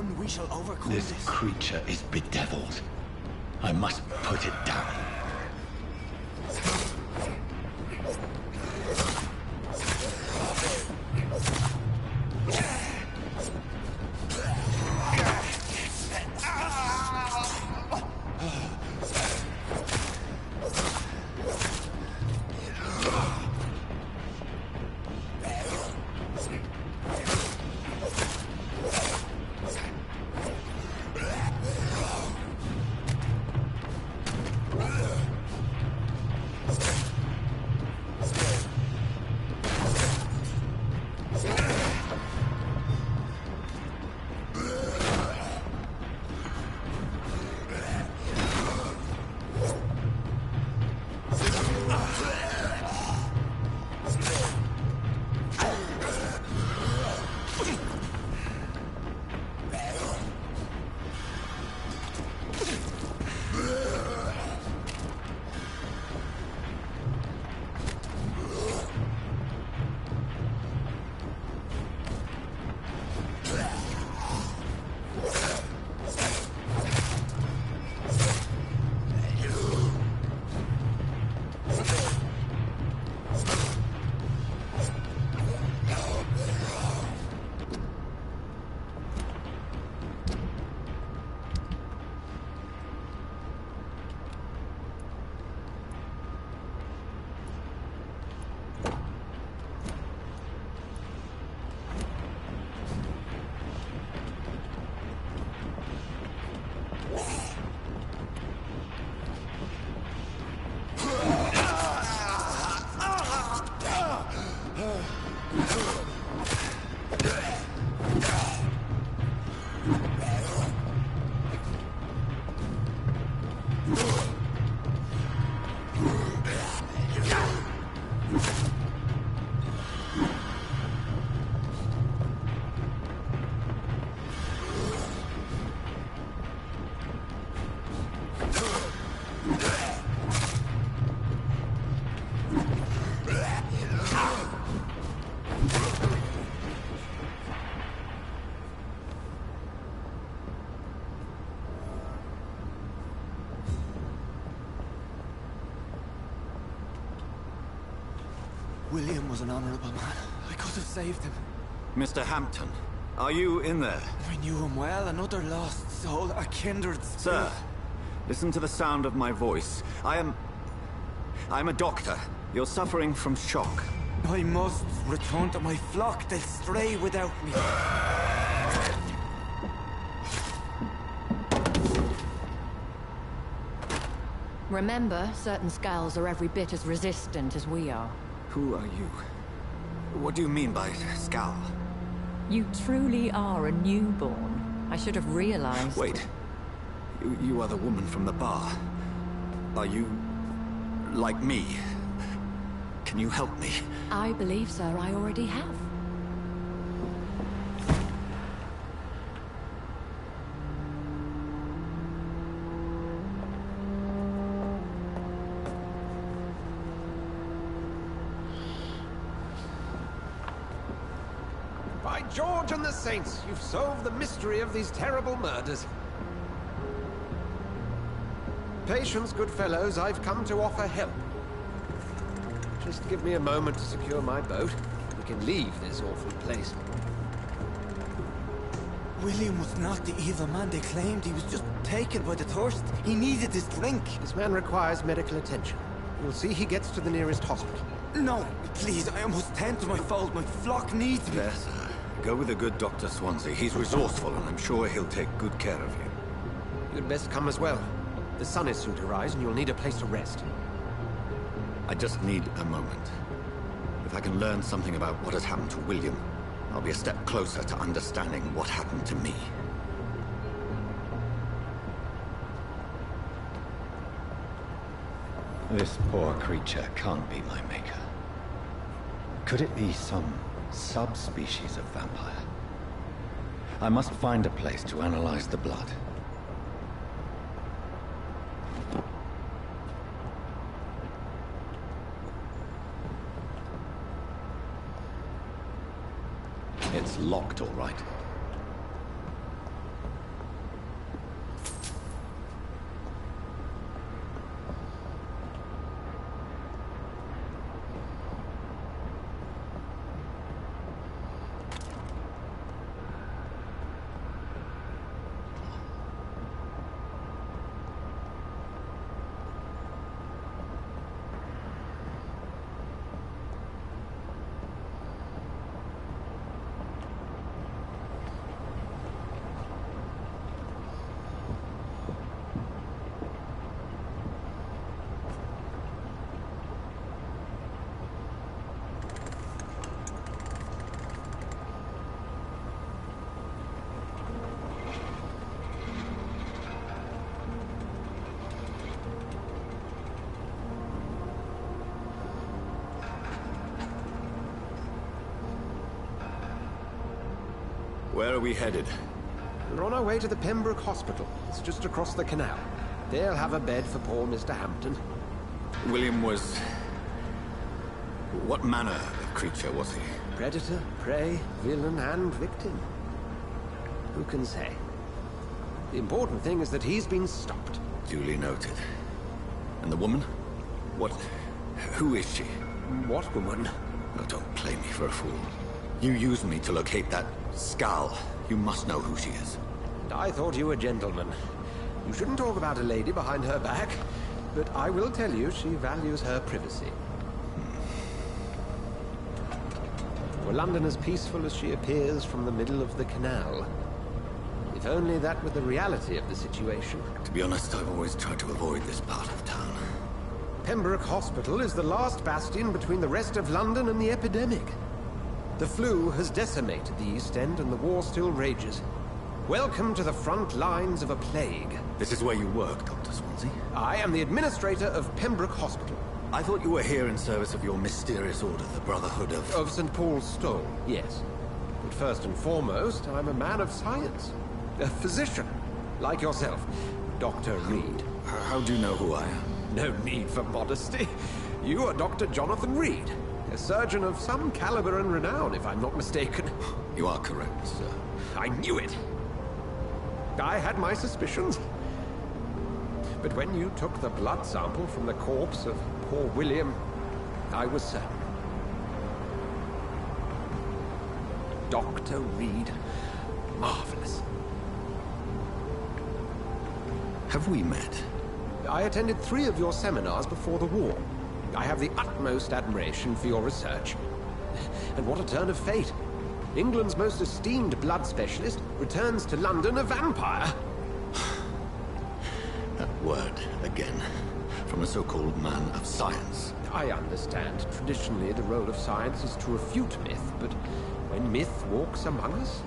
one, we shall overcome This creature is bedeviled. I must put it down. William was an honorable man. I could have saved him. Mr. Hampton, are you in there? I knew him well, another lost soul, a kindred spirit. Sir, listen to the sound of my voice. I'm a doctor. You're suffering from shock. I must return to my flock. They'll stray without me. Remember, certain skulls are every bit as resistant as we are. Who are you? What do you mean by scowl? You truly are a newborn. I should have realized. Wait. You are the woman from the bar. Are you... like me? Can you help me? I believe, sir, I already have. By George and the Saints, you've solved the mystery of these terrible murders. Patience, good fellows, I've come to offer help. Just give me a moment to secure my boat. We can leave this awful place. William was not the evil man they claimed. He was just taken by the thirst. He needed his drink. This man requires medical attention. You'll see he gets to the nearest hospital. No, please, I must tend to my fold. My flock needs me. There, sir. Go with the good Dr. Swansea. He's resourceful, and I'm sure he'll take good care of you. You'd best come as well. The sun is soon to rise, and you'll need a place to rest. I just need a moment. If I can learn something about what has happened to William, I'll be a step closer to understanding what happened to me. This poor creature can't be my maker. Could it be some subspecies of vampire? I must find a place to analyze the blood. It's locked, all right. Where are we headed? We're on our way to the Pembroke Hospital. It's just across the canal. They'll have a bed for poor Mr. Hampton. William was... What manner of creature was he? Predator, prey, villain, and victim. Who can say? The important thing is that he's been stopped. Duly noted. And the woman? What... Who is she? What woman? Oh, don't play me for a fool. You used me to locate that skull. You must know who she is. And I thought you a gentleman. You shouldn't talk about a lady behind her back, but I will tell you she values her privacy. Were London as peaceful as she appears from the middle of the canal? If only that were the reality of the situation. To be honest, I've always tried to avoid this part of town. Pembroke Hospital is the last bastion between the rest of London and the epidemic. The flu has decimated the East End and the war still rages. Welcome to the front lines of a plague. This is where you work, Dr. Swansea? I am the administrator of Pembroke Hospital. I thought you were here in service of your mysterious order, the Brotherhood of... Of St. Paul's Stole, yes. But first and foremost, I'm a man of science. A physician, like yourself, Dr. Reed. How do you know who I am? No need for modesty. You are Dr. Jonathan Reed, a surgeon of some caliber and renown, if I'm not mistaken. You are correct, sir. I knew it. I had my suspicions. But when you took the blood sample from the corpse of poor William, I was certain. Dr. Reed. Marvelous. Have we met? I attended 3 of your seminars before the war. I have the utmost admiration for your research. And what a turn of fate. England's most esteemed blood specialist returns to London a vampire. That word, again. From a so-called man of science. I understand. Traditionally, the role of science is to refute myth, but when myth walks among us,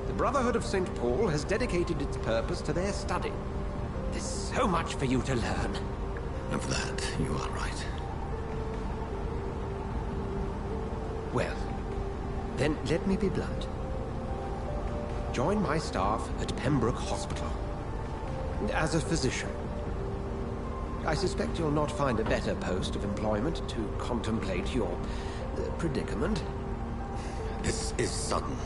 the Brotherhood of St. Paul has dedicated its purpose to their study. There's so much for you to learn. Of that, you are right. Well, then let me be blunt. Join my staff at Pembroke Hospital. As a physician. I suspect you'll not find a better post of employment to contemplate your predicament. This is sudden.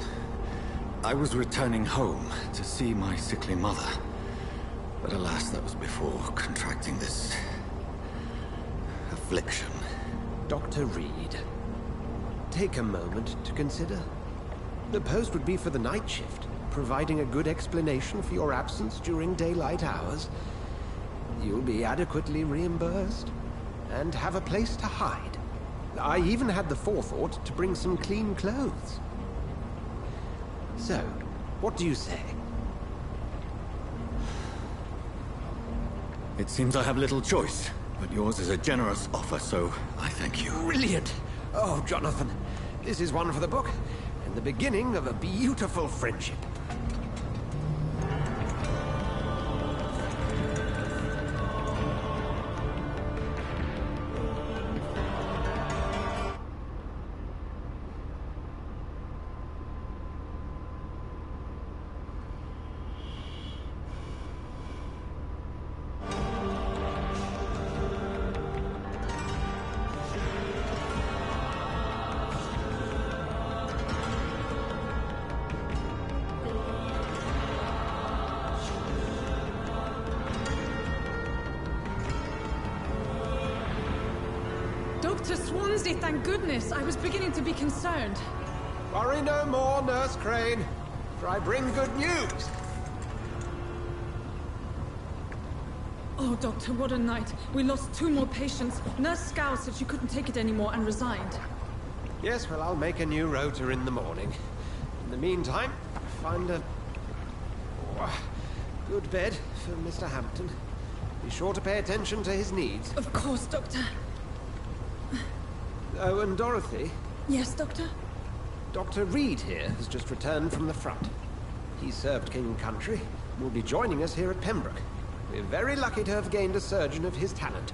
I was returning home to see my sickly mother. But alas, that was before contracting this... affliction. Dr. Reed, take a moment to consider. The post would be for the night shift, providing a good explanation for your absence during daylight hours. You'll be adequately reimbursed, and have a place to hide. I even had the forethought to bring some clean clothes. So, what do you say? It seems I have little choice, but yours is a generous offer, so I thank you. Brilliant! Oh, Jonathan, this is one for the book, and the beginning of a beautiful friendship. Dr. Swansea, thank goodness. I was beginning to be concerned. Worry no more, Nurse Crane, for I bring good news. Oh, Doctor, what a night. We lost 2 more patients. Nurse Scow said she couldn't take it anymore and resigned. Yes, well, I'll make a new rota in the morning. In the meantime, find a... good bed for Mr. Hampton. Be sure to pay attention to his needs. Of course, Doctor. Oh, and Dorothy? Yes, Doctor? Dr. Reed here has just returned from the front. He served King and Country, and will be joining us here at Pembroke. We're very lucky to have gained a surgeon of his talent,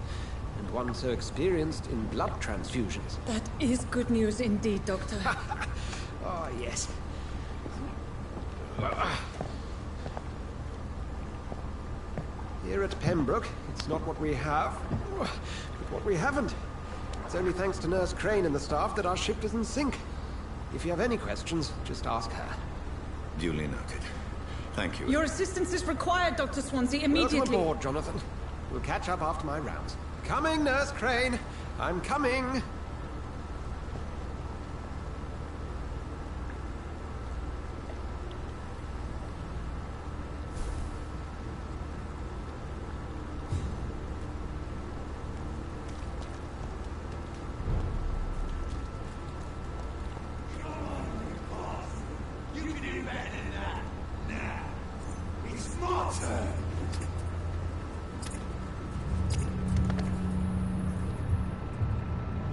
and one so experienced in blood transfusions. That is good news indeed, Doctor. Oh, yes. Here at Pembroke, it's not what we have, but what we haven't. It's only thanks to Nurse Crane and the staff that our ship doesn't sink. If you have any questions, just ask her. Duly noted. Thank you. Your assistance is required, Dr. Swansea, immediately. Welcome aboard, Jonathan. We'll catch up after my rounds. Coming, Nurse Crane. I'm coming.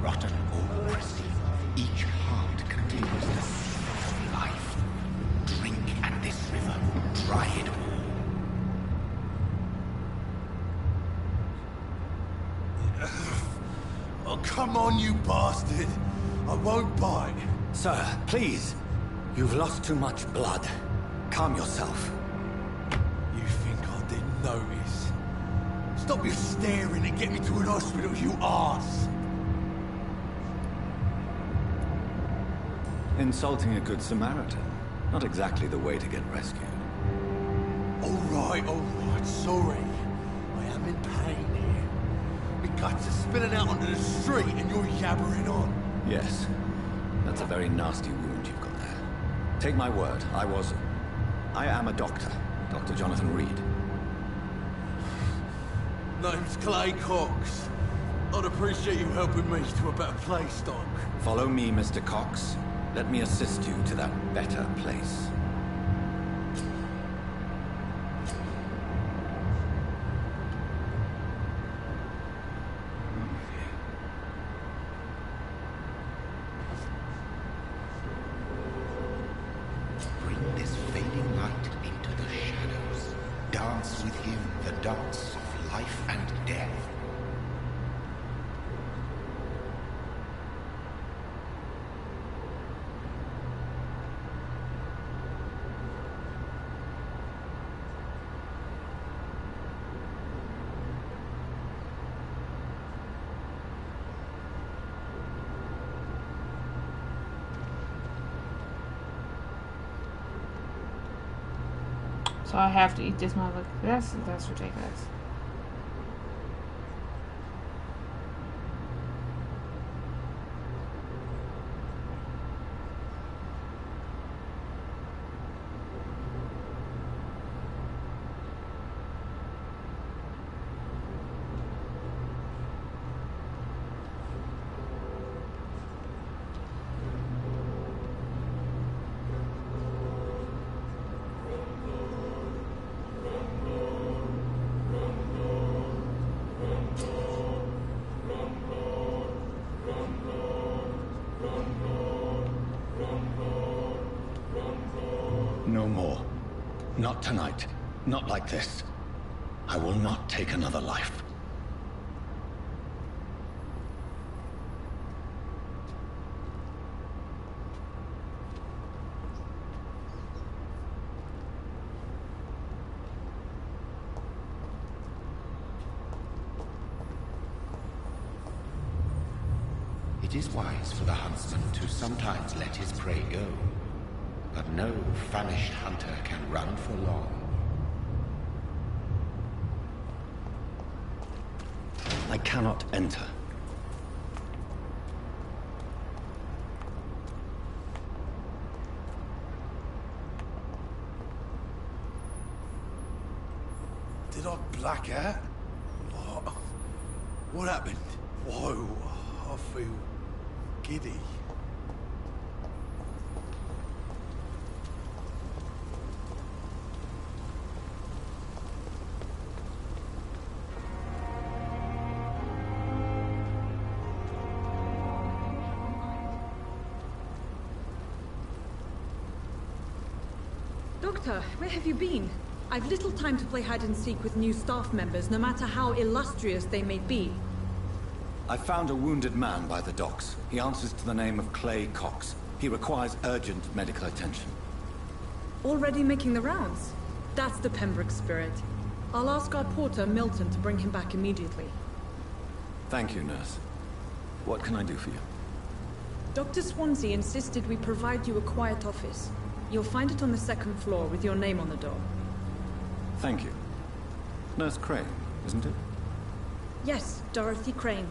Rotten or crystal, each heart contains the seed of life. Drink at this river, try it all. Oh, come on, you bastard! I won't bite. Sir, please. You've lost too much blood. Calm yourself. You think I didn't notice? Stop your staring and get me to an hospital, you arse! Insulting a good Samaritan. Not exactly the way to get rescued. All right, sorry. I am in pain here. My guts are spilling out onto the street and you're yabbering on. Yes. That's a very nasty wound you've got there. Take my word, I am a doctor. Dr. Jonathan Reed. Name's Clay Cox. I'd appreciate you helping me to a better place, Doc. Follow me, Mr. Cox. Let me assist you to that better place. Bring this fading light into the shadows. Dance with him the dance of life and death. So I have to eat this motherfucker. That's ridiculous. No more. Not tonight. Not like this. I will not take another life. It is wise for the huntsman to sometimes let his prey go. But no famished hunter can run for long. I cannot enter. Did I black out? What happened? Whoa, I feel giddy. Doctor, where have you been? I've little time to play hide and seek with new staff members, no matter how illustrious they may be. I found a wounded man by the docks. He answers to the name of Clay Cox. He requires urgent medical attention. Already making the rounds? That's the Pembroke spirit. I'll ask our porter, Milton, to bring him back immediately. Thank you, nurse. What can I do for you? Dr. Swansea insisted we provide you a quiet office. You'll find it on the second floor with your name on the door. Thank you. Nurse Crane, isn't it? Yes, Dorothy Crane.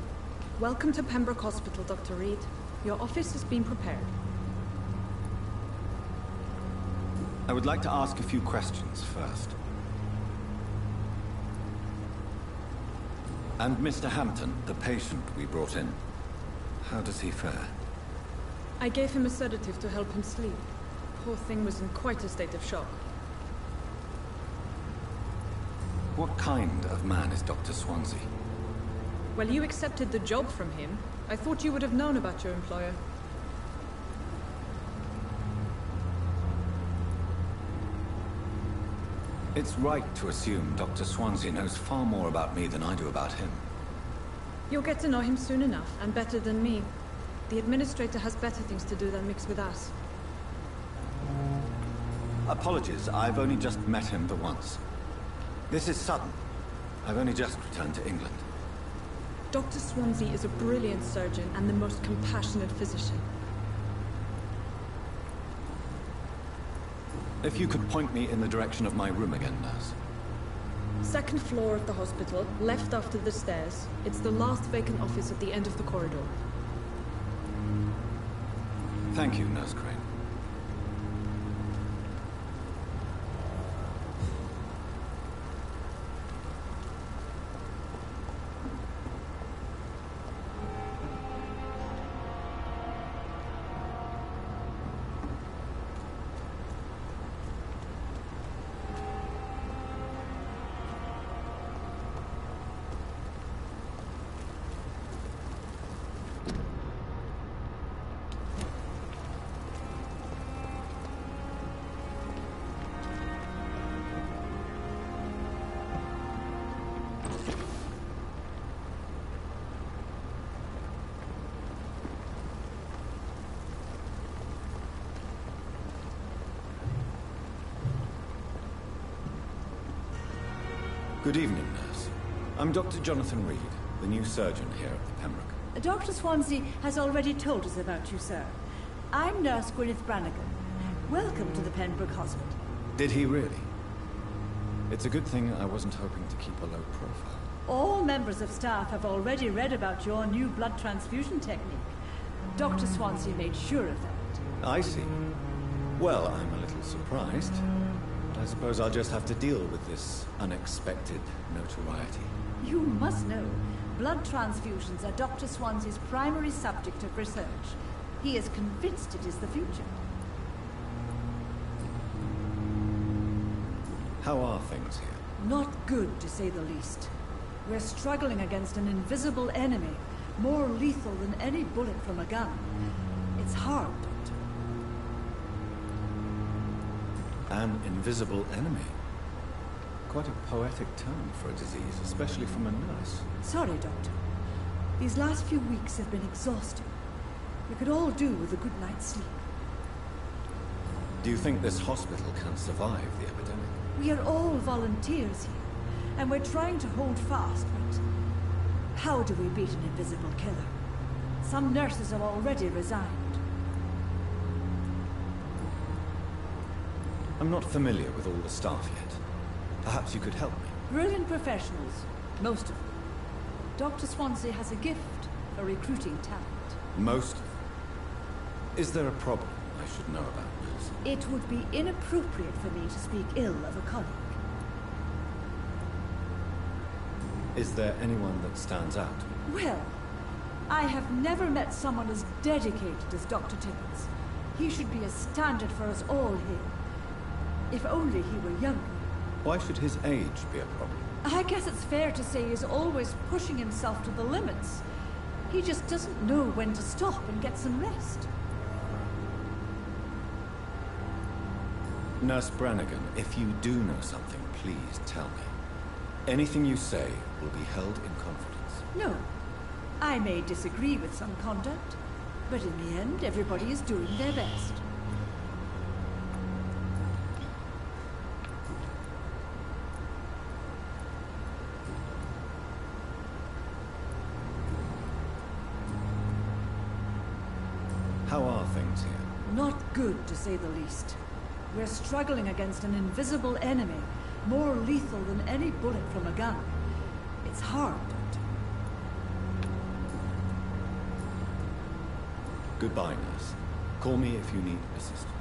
Welcome to Pembroke Hospital, Dr. Reed. Your office has been prepared. I would like to ask a few questions first. And Mr. Hampton, the patient we brought in, how does he fare? I gave him a sedative to help him sleep. Poor thing was in quite a state of shock. What kind of man is Dr. Swansea? Well, you accepted the job from him. I thought you would have known about your employer. It's right to assume Dr. Swansea knows far more about me than I do about him. You'll get to know him soon enough, and better than me. The administrator has better things to do than mix with us. Apologies, I've only just met him the once. This is sudden. I've only just returned to England. Dr. Swansea is a brilliant surgeon and the most compassionate physician. If you could point me in the direction of my room again, nurse. Second floor of the hospital, left after the stairs. It's the last vacant office at the end of the corridor. Thank you, Nurse Crane. Good evening, nurse. I'm Dr. Jonathan Reed, the new surgeon here at the Pembroke. Dr. Swansea has already told us about you, sir. I'm Nurse Gwyneth Brannigan. Welcome to the Pembroke Hospital. Did he really? It's a good thing I wasn't hoping to keep a low profile. All members of staff have already read about your new blood transfusion technique. Dr. Swansea made sure of that. I see. Well, I'm a little surprised. I suppose I'll just have to deal with this unexpected notoriety. You must know, blood transfusions are Dr. Swansea's primary subject of research. He is convinced it is the future. How are things here? Not good, to say the least. We're struggling against an invisible enemy, more lethal than any bullet from a gun. It's hard, Doctor. An invisible enemy. Quite a poetic term for a disease, especially from a nurse. Sorry, Doctor. These last few weeks have been exhausting. We could all do with a good night's sleep. Do you think this hospital can survive the epidemic? We are all volunteers here, and we're trying to hold fast, but how do we beat an invisible killer? Some nurses have already resigned. I'm not familiar with all the staff yet. Perhaps you could help me. Brilliant professionals, most of them. Dr. Swansea has a gift for recruiting talent. Most of them? Is there a problem I should know about, nurse? It would be inappropriate for me to speak ill of a colleague. Is there anyone that stands out? Well, I have never met someone as dedicated as Dr. Timmons. He should be a standard for us all here. If only he were younger. Why should his age be a problem? I guess it's fair to say he's always pushing himself to the limits. He just doesn't know when to stop and get some rest. Nurse Brannigan, if you do know something, please tell me. Anything you say will be held in confidence. No. I may disagree with some conduct, but in the end, everybody is doing their best. How are things here? Not good, to say the least. We're struggling against an invisible enemy, more lethal than any bullet from a gun. It's hard, Doctor. Goodbye, nurse. Call me if you need assistance.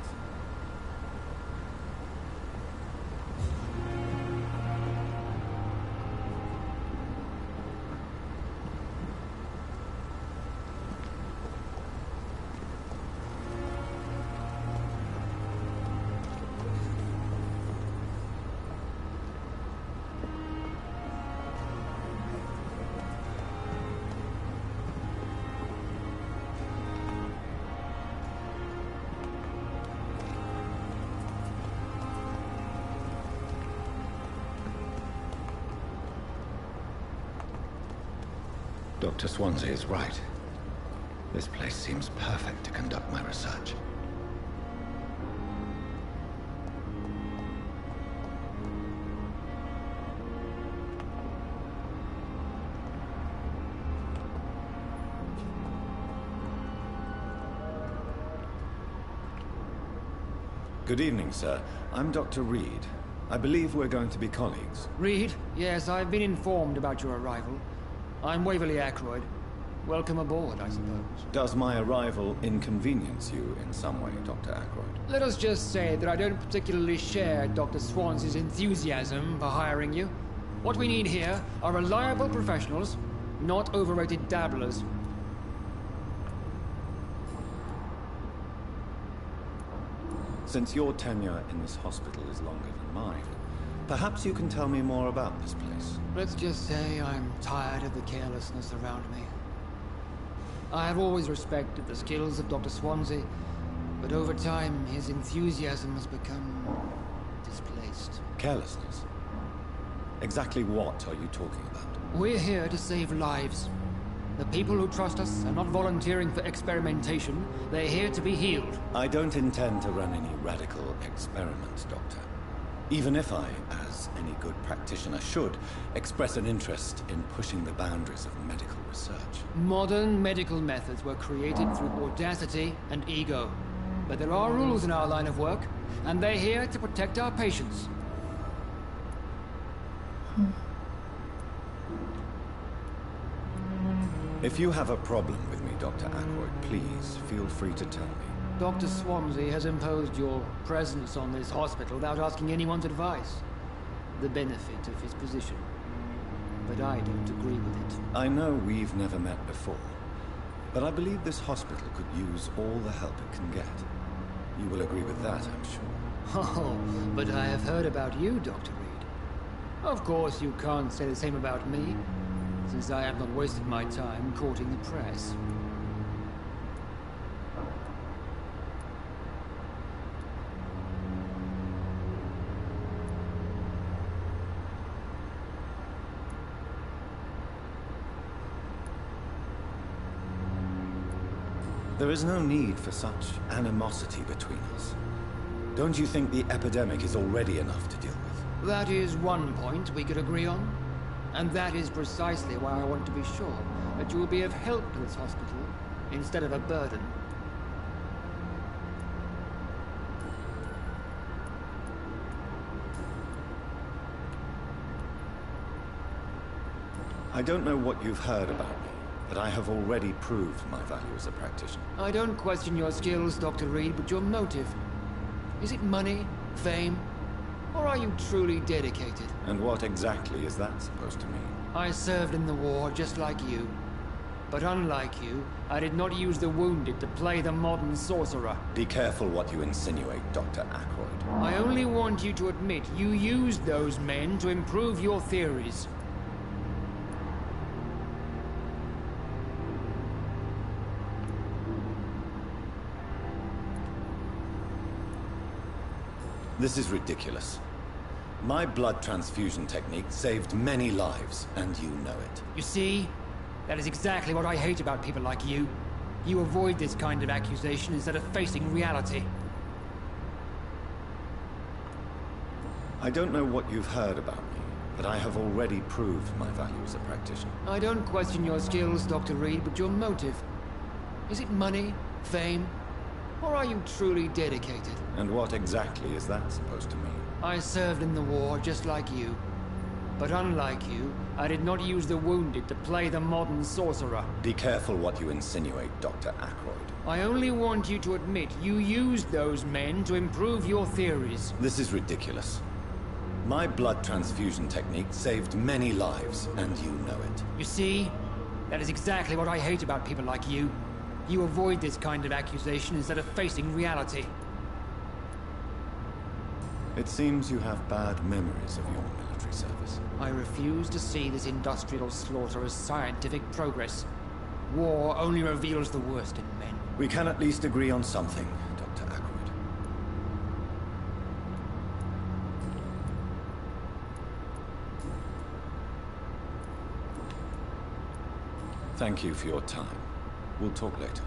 Dr. Swansea is right. This place seems perfect to conduct my research. Good evening, sir. I'm Dr. Reed. I believe we're going to be colleagues. Reed? Yes, I've been informed about your arrival. I'm Waverly Ackroyd. Welcome aboard, I suppose. Does my arrival inconvenience you in some way, Dr. Ackroyd? Let us just say that I don't particularly share Dr. Swansea's enthusiasm for hiring you. What we need here are reliable professionals, not overrated dabblers. Since your tenure in this hospital is longer than mine, perhaps you can tell me more about this place. Let's just say I'm tired of the carelessness around me. I have always respected the skills of Dr. Swansea, but over time his enthusiasm has become displaced. Carelessness? Exactly what are you talking about? We're here to save lives. The people who trust us are not volunteering for experimentation. They're here to be healed. I don't intend to run any radical experiments, Doctor. Even if I, as any good practitioner should, express an interest in pushing the boundaries of medical research. Modern medical methods were created through audacity and ego. But there are rules in our line of work, and they're here to protect our patients. If you have a problem with me, Dr. Ackroyd, please feel free to tell me. Dr. Swansea has imposed your presence on this hospital without asking anyone's advice. The benefit of his position. But I don't agree with it. I know we've never met before, but I believe this hospital could use all the help it can get. You will agree with that, I'm sure. Oh, but I have heard about you, Dr. Reed. Of course you can't say the same about me, since I have not wasted my time courting the press. There is no need for such animosity between us. Don't you think the epidemic is already enough to deal with? That is one point we could agree on. And that is precisely why I want to be sure that you will be of help to this hospital instead of a burden. I don't know what you've heard about me, but I have already proved my value as a practitioner. I don't question your skills, Dr. Reed, but your motive. Is it money, fame, or are you truly dedicated? And what exactly is that supposed to mean? I served in the war just like you. But unlike you, I did not use the wounded to play the modern sorcerer. Be careful what you insinuate, Dr. Ackroyd. I only want you to admit you used those men to improve your theories. This is ridiculous. My blood transfusion technique saved many lives, and you know it. You see? That is exactly what I hate about people like you. You avoid this kind of accusation instead of facing reality. I don't know what you've heard about me, but I have already proved my value as a practitioner. I don't question your skills, Dr. Reed, but your motive. Is it money, fame, Or are you truly dedicated? And what exactly is that supposed to mean? I served in the war just like you. But unlike you, I did not use the wounded to play the modern sorcerer. Be careful what you insinuate, Dr. Ackroyd. I only want you to admit you used those men to improve your theories. This is ridiculous. My blood transfusion technique saved many lives, and you know it. You see? That is exactly what I hate about people like you. You avoid this kind of accusation instead of facing reality. It seems you have bad memories of your military service. I refuse to see this industrial slaughter as scientific progress. War only reveals the worst in men. We can at least agree on something, Dr. Ackroyd. Thank you for your time. We'll talk later.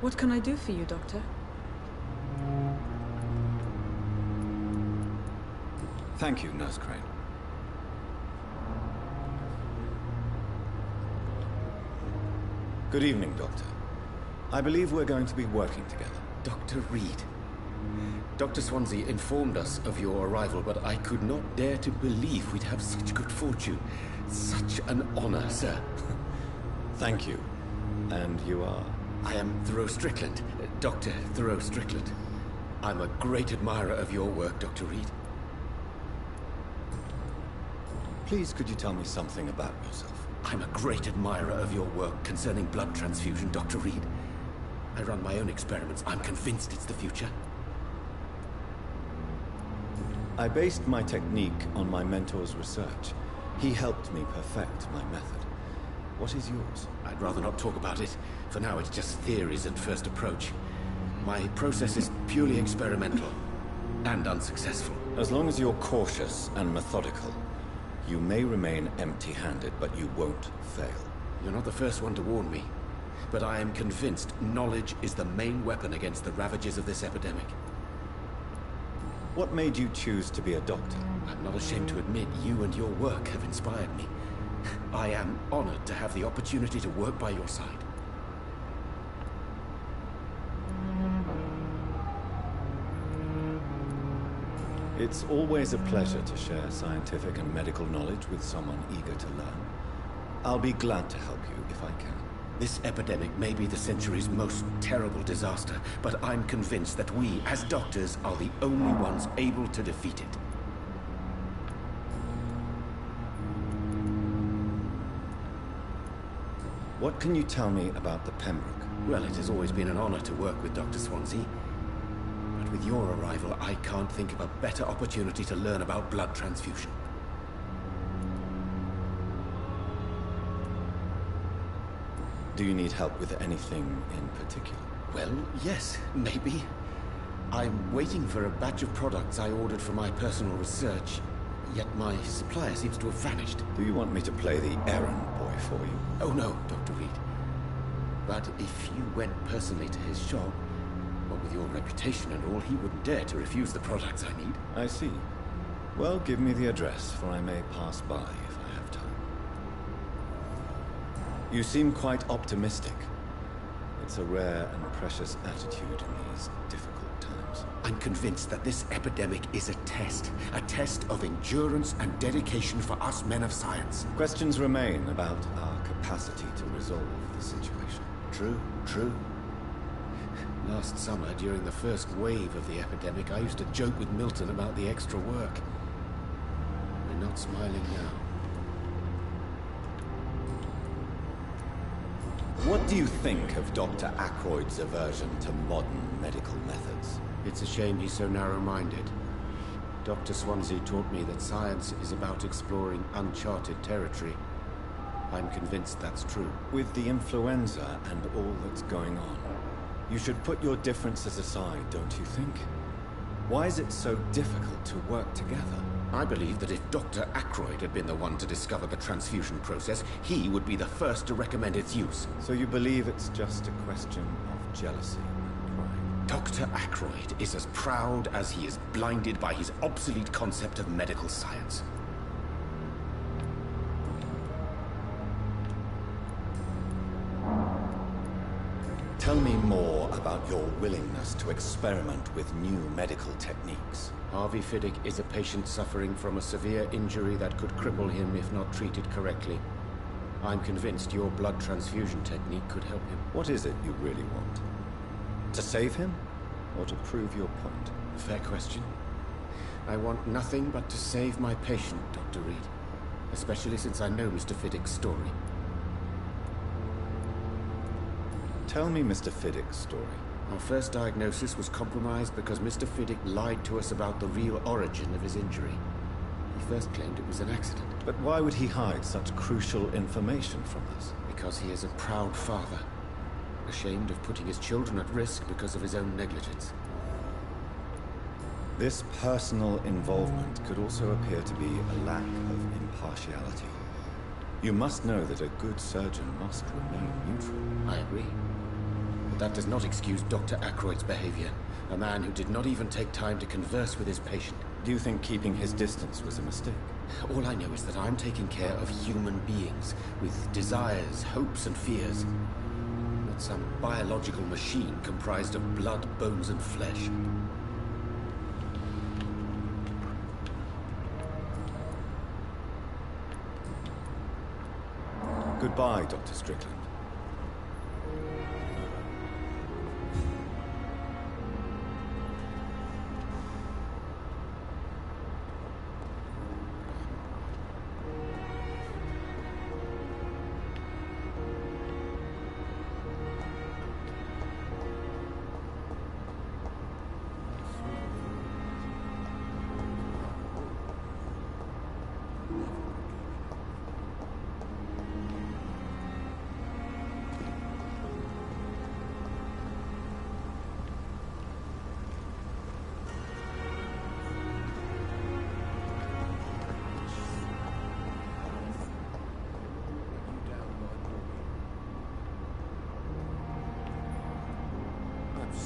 What can I do for you, Doctor? Thank you, Nurse Crane. Good evening, Doctor. I believe we're going to be working together. Dr. Reed. Dr. Swansea informed us of your arrival, but I could not dare to believe we'd have such good fortune. Such an honor, sir. Thank you. And you are? I am Thoreau Strickland, Dr. Thoreau Strickland. I'm a great admirer of your work, Dr. Reed. Please, could you tell me something about yourself? I'm a great admirer of your work concerning blood transfusion, Dr. Reed. I run my own experiments. I'm convinced it's the future. I based my technique on my mentor's research. He helped me perfect my method. What is yours? I'd rather not talk about it. For now, it's just theories at first approach. My process is purely experimental and unsuccessful. As long as you're cautious and methodical, you may remain empty-handed, but you won't fail. You're not the first one to warn me, but I am convinced knowledge is the main weapon against the ravages of this epidemic. What made you choose to be a doctor? I'm not ashamed to admit you and your work have inspired me. I am honored to have the opportunity to work by your side. It's always a pleasure to share scientific and medical knowledge with someone eager to learn. I'll be glad to help you if I can. This epidemic may be the century's most terrible disaster, but I'm convinced that we, as doctors, are the only ones able to defeat it. What can you tell me about the Pembroke? Well, it has always been an honor to work with Dr. Swansea. But with your arrival, I can't think of a better opportunity to learn about blood transfusion. Do you need help with anything in particular? Well, yes, maybe. I'm waiting for a batch of products I ordered for my personal research, yet my supplier seems to have vanished. Do you want me to play the errand boy for you? Oh no, Dr. Reed. But if you went personally to his shop, what with your reputation and all, he wouldn't dare to refuse the products I need. I see. Well, give me the address, for I may pass by if I have time. You seem quite optimistic. It's a rare and precious attitude in these difficult times. I'm convinced that this epidemic is a test of endurance and dedication for us men of science. Questions remain about our capacity to resolve the situation. True. Last summer, during the first wave of the epidemic, I used to joke with Milton about the extra work. We're not smiling now. What do you think of Dr. Ackroyd's aversion to modern medical methods? It's a shame he's so narrow-minded. Dr. Swansea taught me that science is about exploring uncharted territory. I'm convinced that's true. With the influenza and all that's going on, you should put your differences aside, don't you think? Why is it so difficult to work together? I believe that if Dr. Ackroyd had been the one to discover the transfusion process, he would be the first to recommend its use. So you believe it's just a question of jealousy and pride? Dr. Ackroyd is as proud as he is blinded by his obsolete concept of medical science. Tell me more about your willingness to experiment with new medical techniques. Harvey Fiddick is a patient suffering from a severe injury that could cripple him if not treated correctly. I'm convinced your blood transfusion technique could help him. What is it you really want? To save him? Or to prove your point? Fair question. I want nothing but to save my patient, Dr. Reed. Especially since I know Mr. Fiddick's story. Tell me Mr. Fiddick's story. Our first diagnosis was compromised because Mr. Fiddick lied to us about the real origin of his injury. He first claimed it was an accident. But why would he hide such crucial information from us? Because he is a proud father. Ashamed of putting his children at risk because of his own negligence. This personal involvement could also appear to be a lack of impartiality. You must know that a good surgeon must remain neutral. I agree. But that does not excuse Dr. Ackroyd's behavior. A man who did not even take time to converse with his patient. Do you think keeping his distance was a mistake? All I know is that I'm taking care of human beings with desires, hopes, and fears. Not some biological machine comprised of blood, bones, and flesh. Goodbye, Dr. Strickland.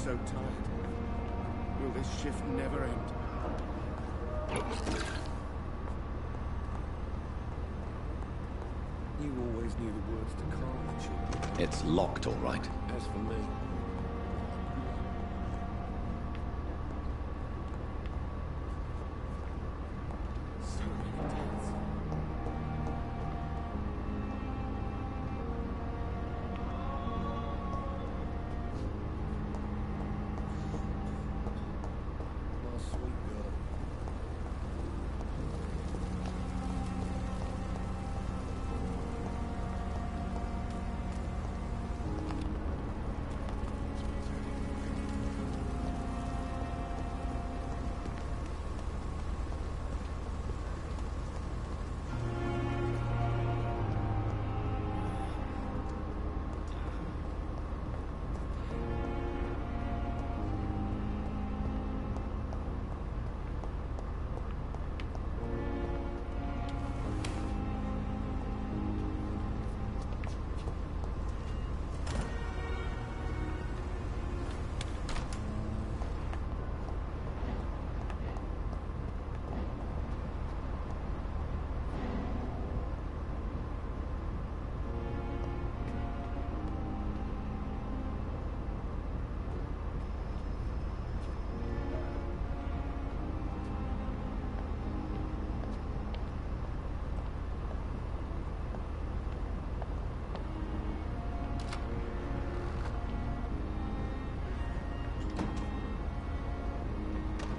So tired. Will this shift never end? You always knew the words to calm the children. It's locked, all right. As for me... so many deaths.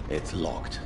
It's locked.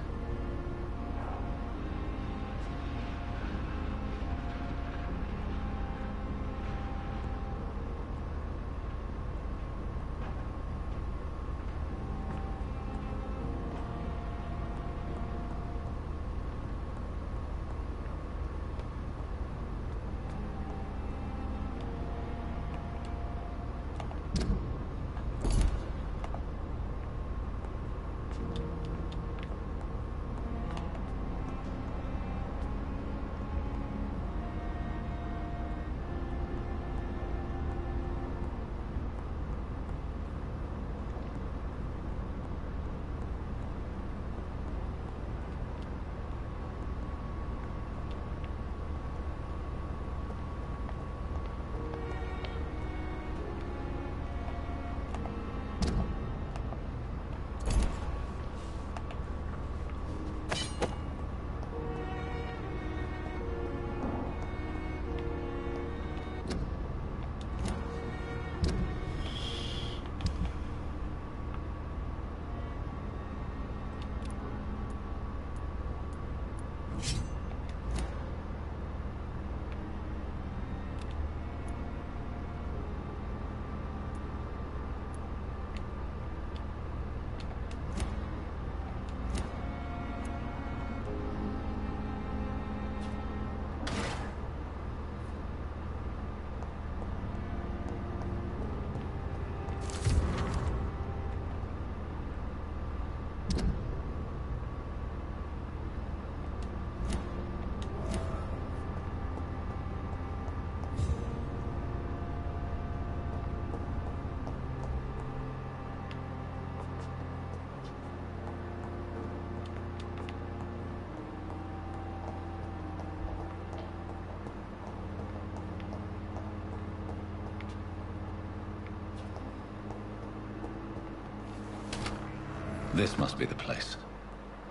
This must be the place.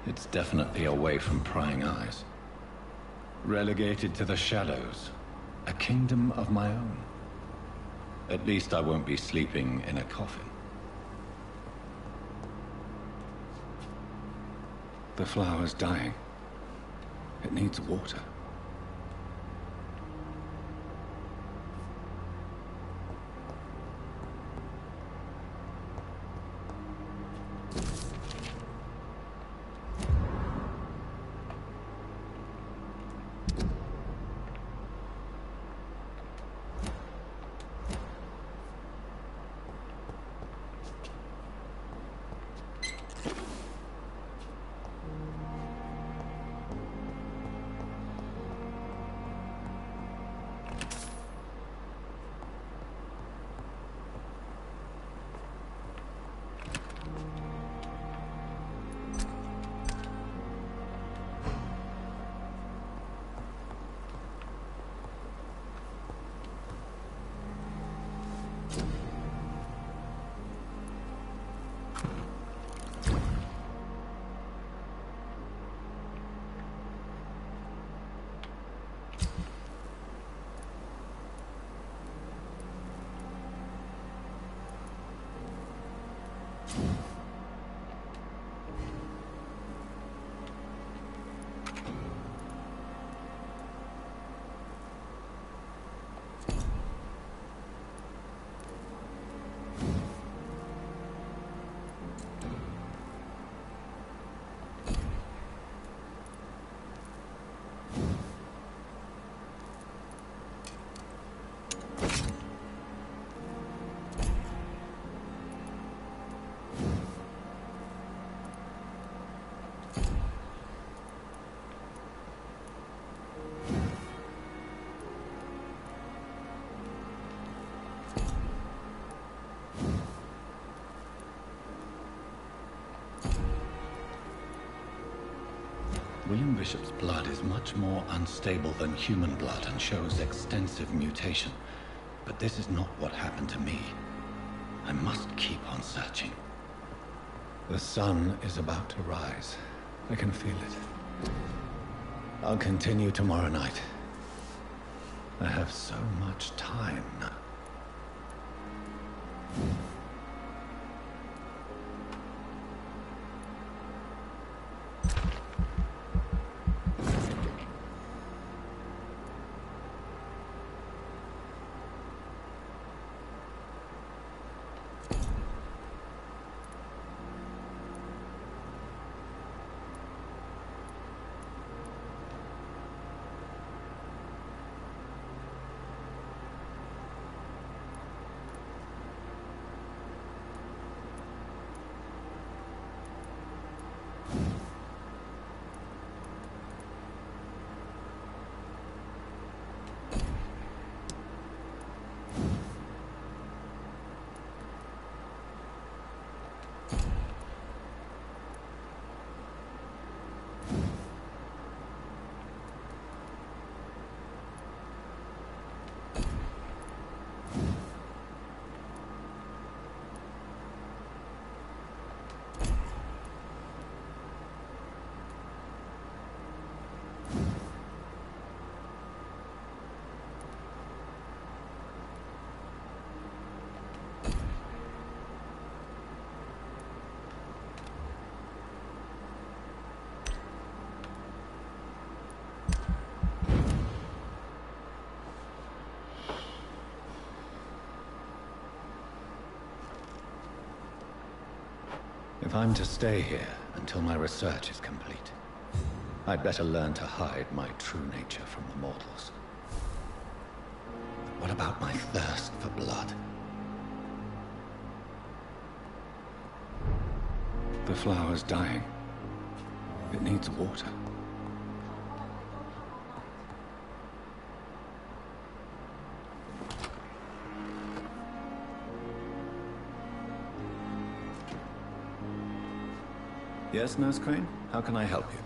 It's definitely away from prying eyes. Relegated to the shadows. A kingdom of my own. At least I won't be sleeping in a coffin. The flower's dying. It needs water. William Bishop's blood is much more unstable than human blood and shows extensive mutation. But this is not what happened to me. I must keep on searching. The sun is about to rise. I can feel it. I'll continue tomorrow night. I have so much time now. If I'm to stay here until my research is complete, I'd better learn to hide my true nature from the mortals. What about my thirst for blood? The flower's dying. It needs water. Yes, Nurse Crane? How can I help you?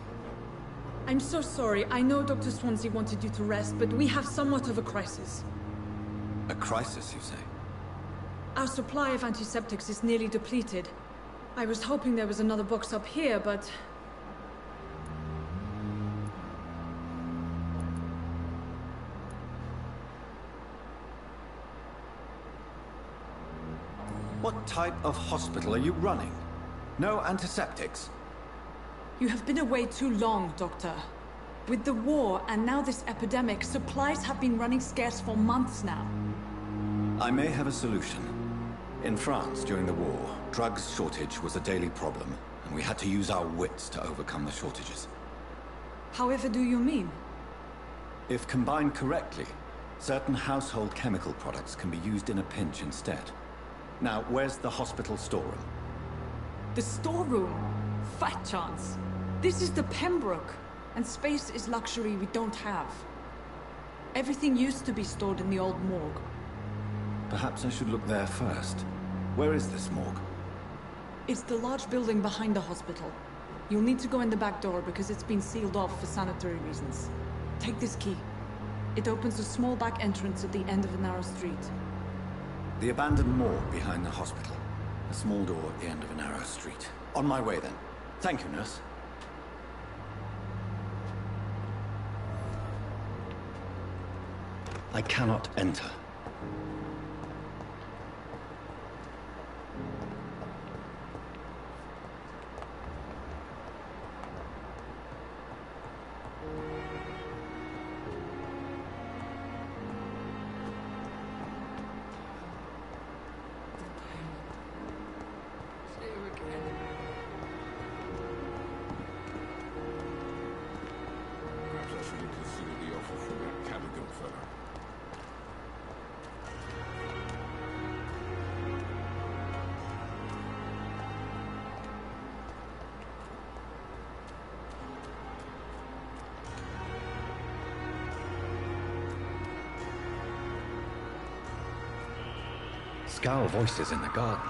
I'm so sorry. I know Dr. Swansea wanted you to rest, but we have somewhat of a crisis. A crisis, you say? Our supply of antiseptics is nearly depleted. I was hoping there was another box up here, but... What type of hospital are you running? No antiseptics? You have been away too long, Doctor. With the war and now this epidemic, supplies have been running scarce for months now. I may have a solution. In France, during the war, drugs shortage was a daily problem, and we had to use our wits to overcome the shortages. However do you mean? If combined correctly, certain household chemical products can be used in a pinch instead. Now, where's the hospital storeroom? The storeroom? Fat chance. This is the Pembroke, and space is luxury we don't have. Everything used to be stored in the old morgue. Perhaps I should look there first. Where is this morgue? It's the large building behind the hospital. You'll need to go in the back door because it's been sealed off for sanitary reasons. Take this key. It opens a small back entrance at the end of a narrow street. The abandoned morgue behind the hospital. A small door at the end of a narrow street. On my way then. Thank you, nurse. I cannot enter. Scowl voices in the garden.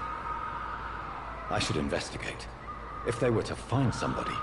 I should investigate. If they were to find somebody.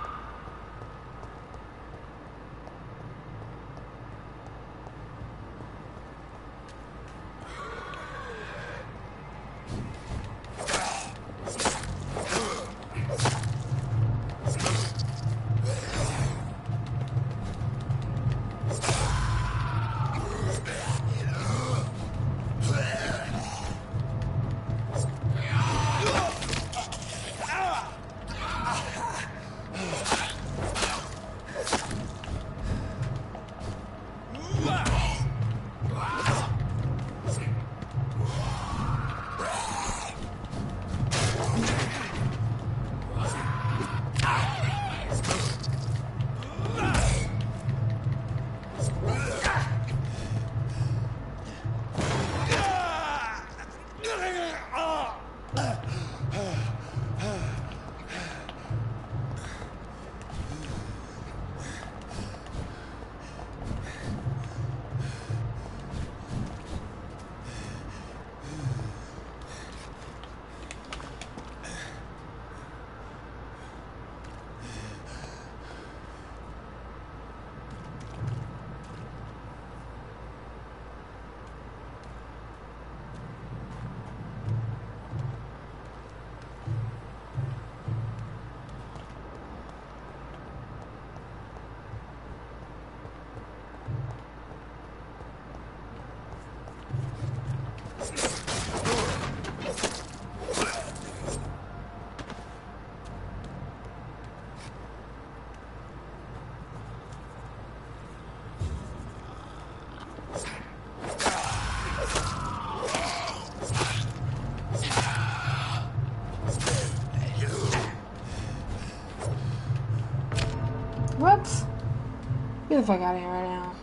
What? Get the fuck out of here right now.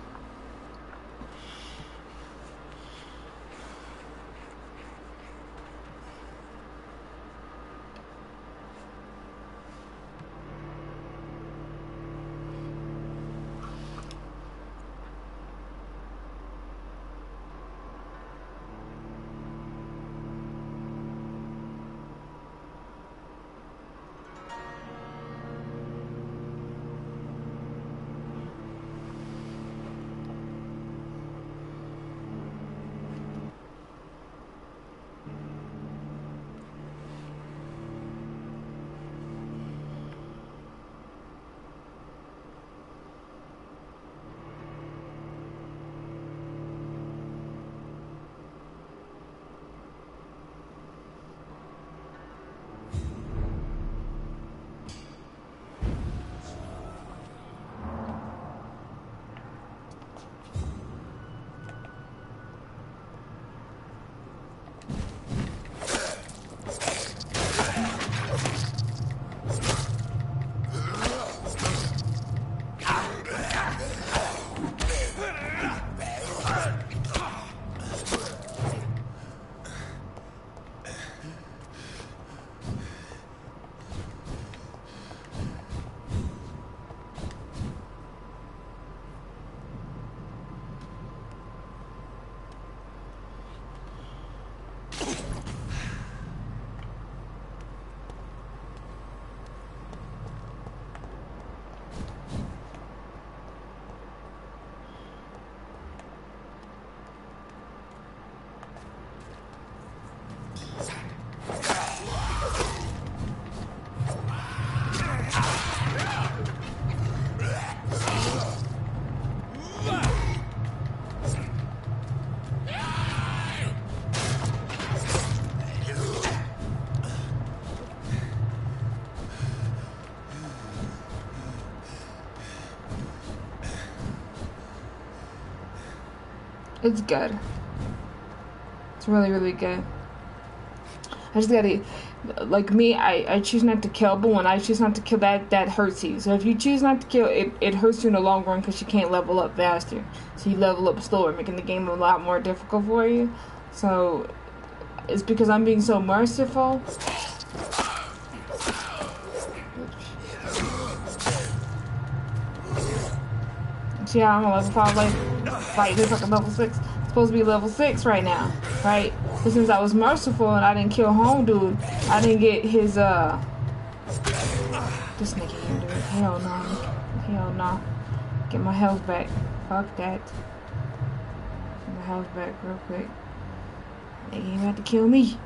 It's good. It's really, really good. I just gotta, like me, I choose not to kill, but when I choose not to kill, that hurts you. So if you choose not to kill, it hurts you in the long run because you can't level up faster. So you level up slower, making the game a lot more difficult for you. So it's because I'm being so merciful. See how I'm a level 5, like, fight this like a level 6. It's supposed to be level 6 right now, right? But since I was merciful and I didn't kill home dude, I didn't get his, this nigga here, dude. Hell no. Hell no. Get my health back. Fuck that. Get my health back real quick. Nigga ain't about to kill me.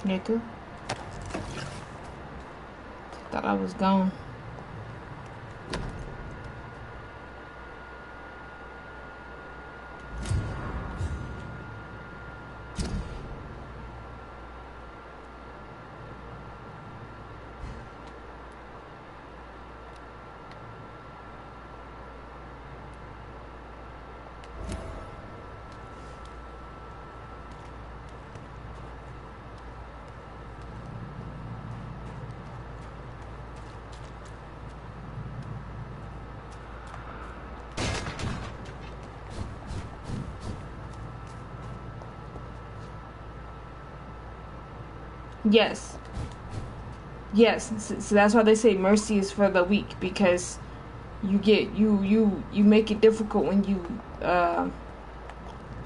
Nigga. Thought I was gone. Yes. Yes. So that's why they say mercy is for the weak, because you get you make it difficult when you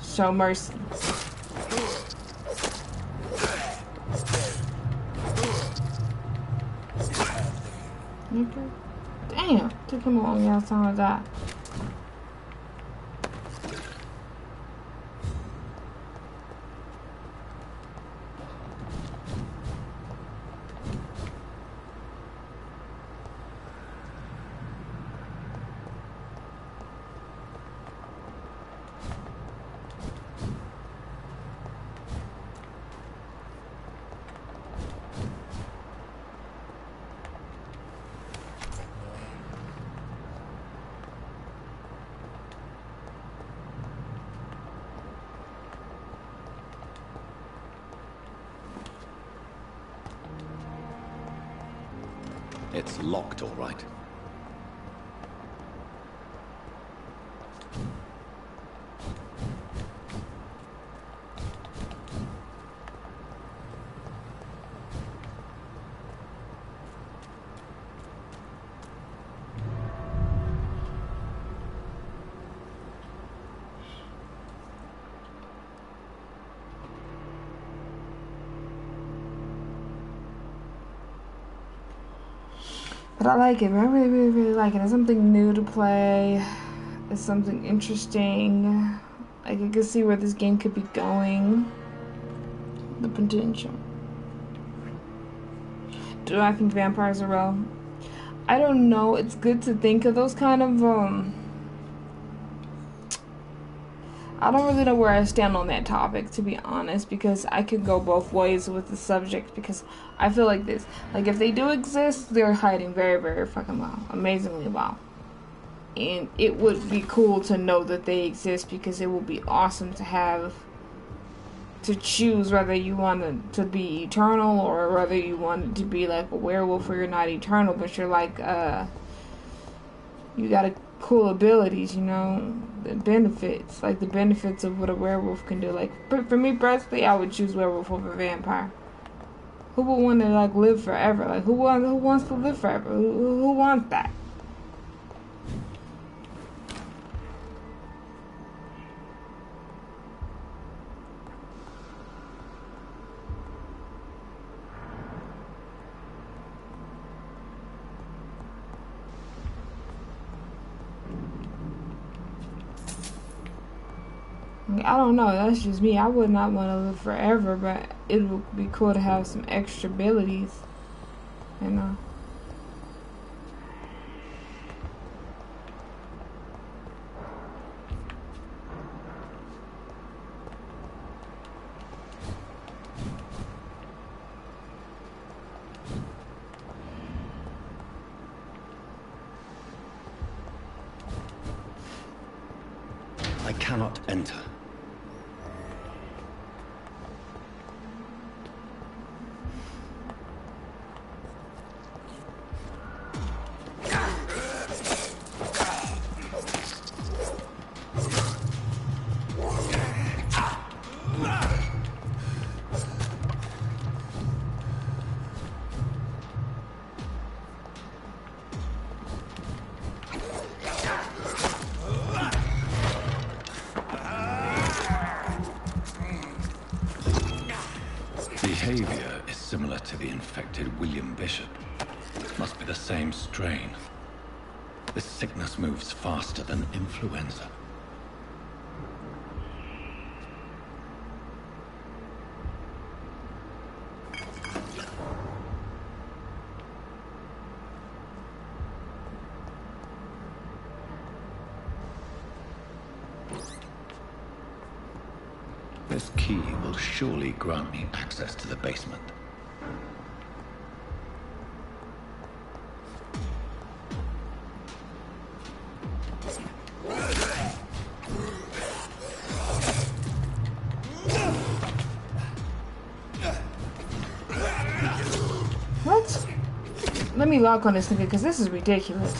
show mercy. Okay. Damn, took him a long time to die. It's locked, all right. But I like it. I really, really, really like it. It's something new to play. It's something interesting. Like, I can see where this game could be going. The potential. Do I think vampires are real? I don't know. It's good to think of those kind of, I don't really know where I stand on that topic, to be honest, because I could go both ways with the subject, because I feel like this. Like, if they do exist, they're hiding very, very fucking well. Amazingly well. And it would be cool to know that they exist, because it would be awesome to have to choose whether you wanted to be eternal or whether you wanted to be like a werewolf, or you're not eternal, but you're like, you got cool abilities, you know, the benefits, like the benefits of what a werewolf can do. Like, for me personally, I would choose werewolf over vampire. Who would want to like live forever? Like, who wants to live forever? Who wants that? I don't know, that's just me. I would not want to live forever, but it would be cool to have some extra abilities, you know. cannot enter. Behavior is similar to the infected William Bishop. Must be the same strain. This sickness moves faster than influenza. This key will surely grant me access to the basement. What? Let me lock on this nigga, because this is ridiculous.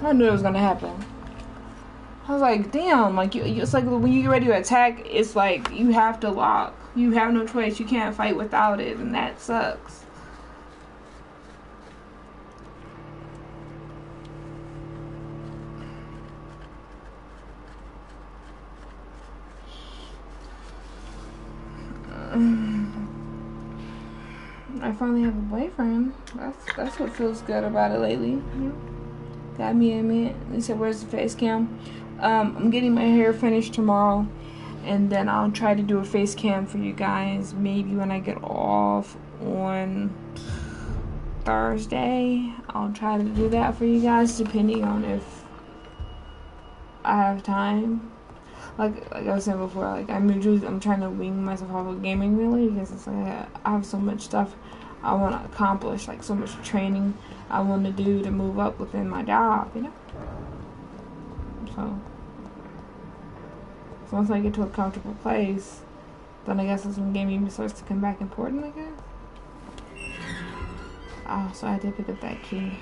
I knew it was gonna happen. I was like, damn, like, it's like when you get ready to attack, it's like, you have to lock. You have no choice. You can't fight without it, and that sucks. I finally have a boyfriend. That's what feels good about it lately. You know? Got me a man. He said, "Where's the face cam?" I'm getting my hair finished tomorrow, and then I'll try to do a face cam for you guys. Maybe when I get off on Thursday, I'll try to do that for you guys, depending on if I have time. Like I was saying before, like I'm trying to wing myself off of gaming really, because it's like I have so much stuff I want to accomplish, like so much training I want to do to move up within my job, you know. So once I get to a comfortable place, then I guess that's when gaming starts to come back important, I guess. Oh, so I did pick up that key.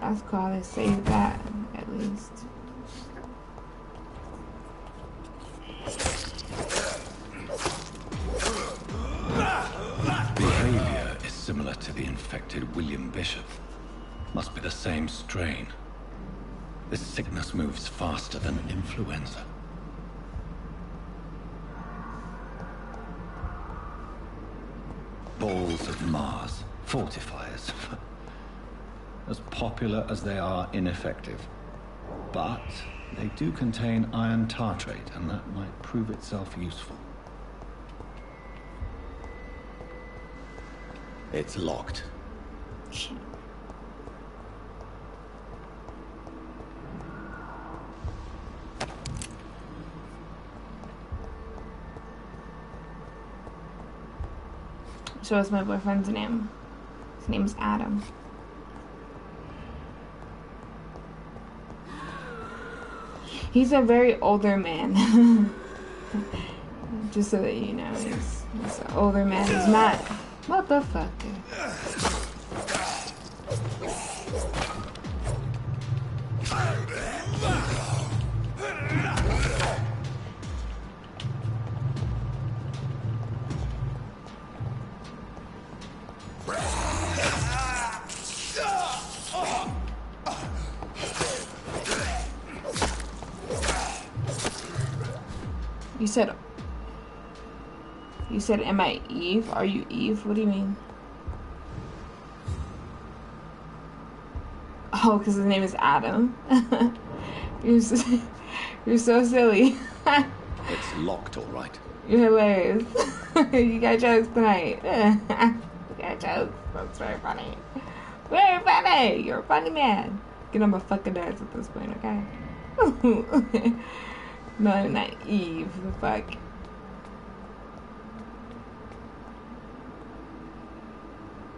That's cool. They saved that at least. Behavior is similar to the infected William Bishop. Must be the same strain. This sickness moves faster than influenza. Balls of Mars, fortifiers. As popular as they are ineffective. But they do contain iron tartrate, and that might prove itself useful. It's locked. So what's my boyfriend's name? His name's Adam. He's a very older man. Just so that you know, he's an older man. He's not. What the fuck? You said, am I Eve? Are you Eve? What do you mean? Oh, because his name is Adam. You're so silly. It's locked, all right. You're hilarious. You got jokes tonight. You got jokes. That's very funny. Very funny. You're a funny man. Get on my fucking nerves at this point, okay? No, I'm not Eve. The fuck?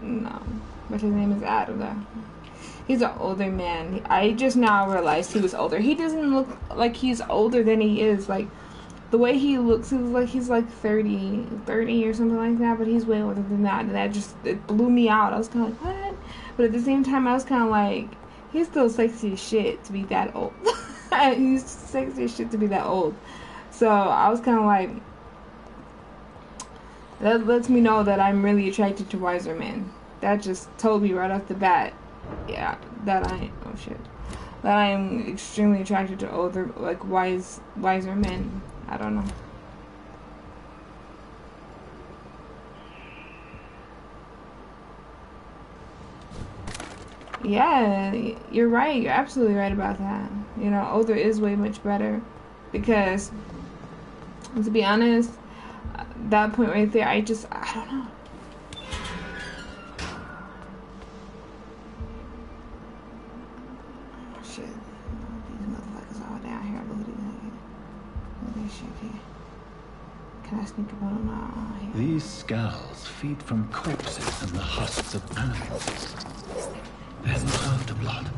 No. But his name is Adam, though. He's an older man. I just now realized he was older. He doesn't look like he's older than he is. Like, the way he looks, he's like 30 or something like that, but he's way older than that. And that just, it blew me out. I was kind of like, what? But at the same time, I was kind of like, he's still sexy as shit to be that old. He's sexy as shit to be that old. So I was kind of like, that lets me know that I'm really attracted to wiser men. That just told me right off the bat, yeah, that I'm extremely attracted to older, like, wiser men. I don't know. Yeah, you're right. You're absolutely right about that. You know, older is way much better. Because, to be honest, that point right there, I don't know. Oh, shit. These motherfuckers all down here. Look at this shit here. Can I sneak up on them? These skulls feed from corpses and the husks of animals. They're not after blood.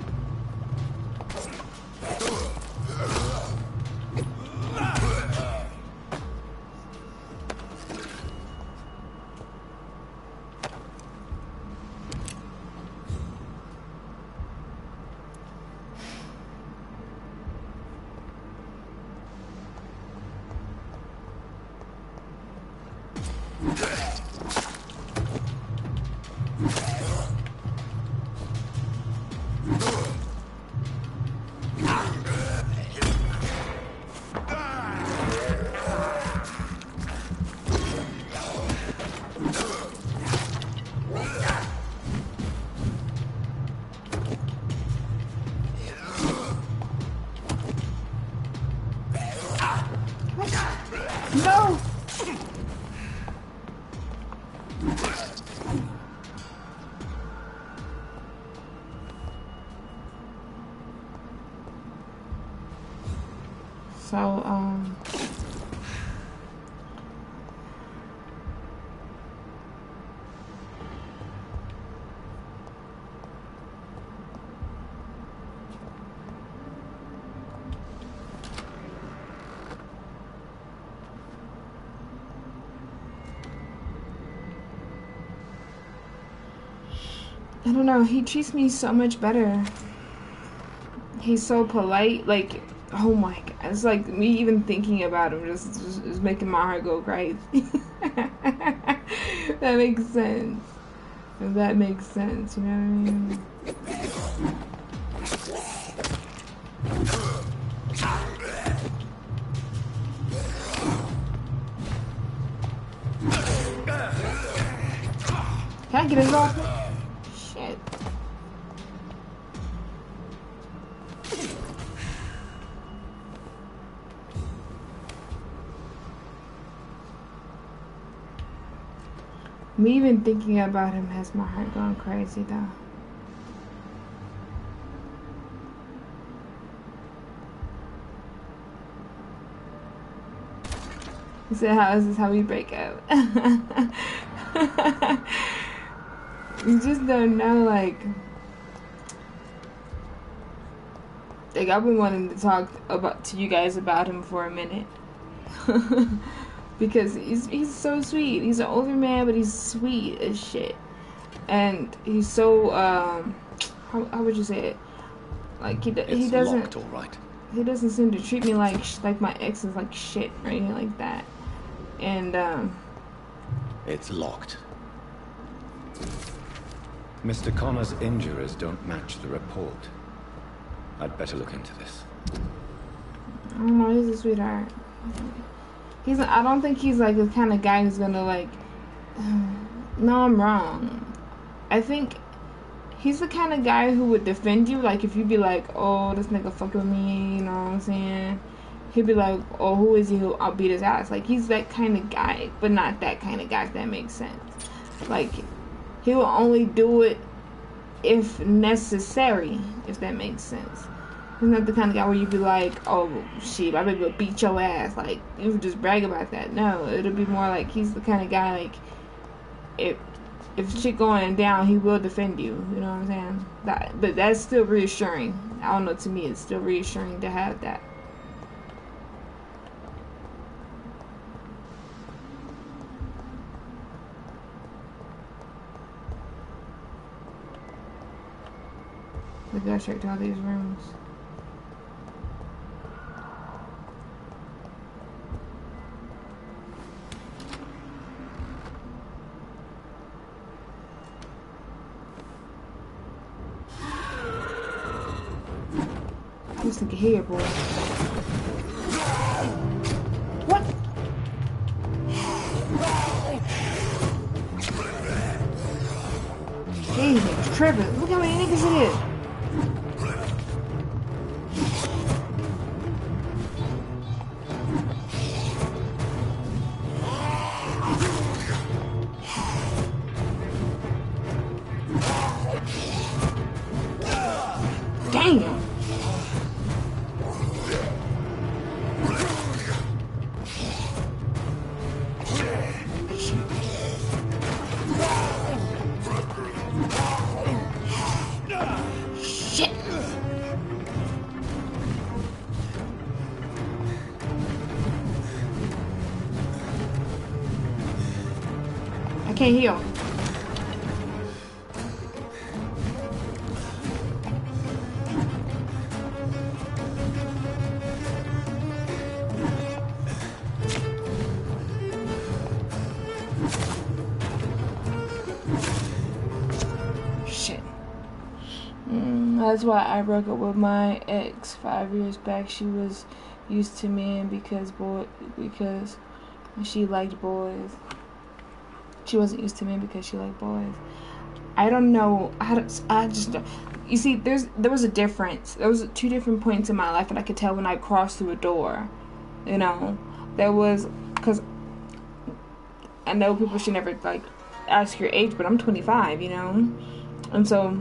No! So, I don't know, he treats me so much better. He's so polite, like, oh my god, it's like me even thinking about him just is making my heart go crazy. That makes sense. That makes sense, you know what I mean? Can I get his off? Shit. Me even thinking about him has my heart going crazy though. He said, this is how we break up. You just don't know, like I've been wanting to talk to you guys about him for a minute. Because he's so sweet. He's an older man, but he's sweet as shit. And he's so how would you say it? Like he doesn't locked, all right. He doesn't seem to treat me like my ex is like shit or anything like that. And it's locked. Mr. Connor's injuries don't match the report. I'd better look into this. I don't know, he's a sweetheart. I don't think he's like the kind of guy who's gonna like, no, I'm wrong. I think he's the kind of guy who would defend you. Like if you'd be like, oh, this nigga fucking with me, you know what I'm saying? He'd be like, oh, who is he? I'll beat his ass. Like he's that kind of guy, but not that kind of guy, if that makes sense. Like he will only do it if necessary, if that makes sense. He's not the kind of guy where you'd be like, oh shit, my baby will beat your ass. Like you would just brag about that. No, it'll be more like he's the kind of guy like if shit going down, he will defend you. You know what I'm saying? But that's still reassuring. I don't know. To me, it's still reassuring to have that. We gotta check all these rooms. This nigga here, boy. What? Jesus, tripping. Look how many niggas it is. Damn. Shit. I can't heal. That's why I broke up with my ex 5 years back. She was used to men because she liked boys. She wasn't used to men because she liked boys. I don't know. I just don't. You see, there was a difference. There was 2 different points in my life that I could tell when I crossed through a door. You know, there was, because I know people should never like ask your age, but I'm 25. You know, and so.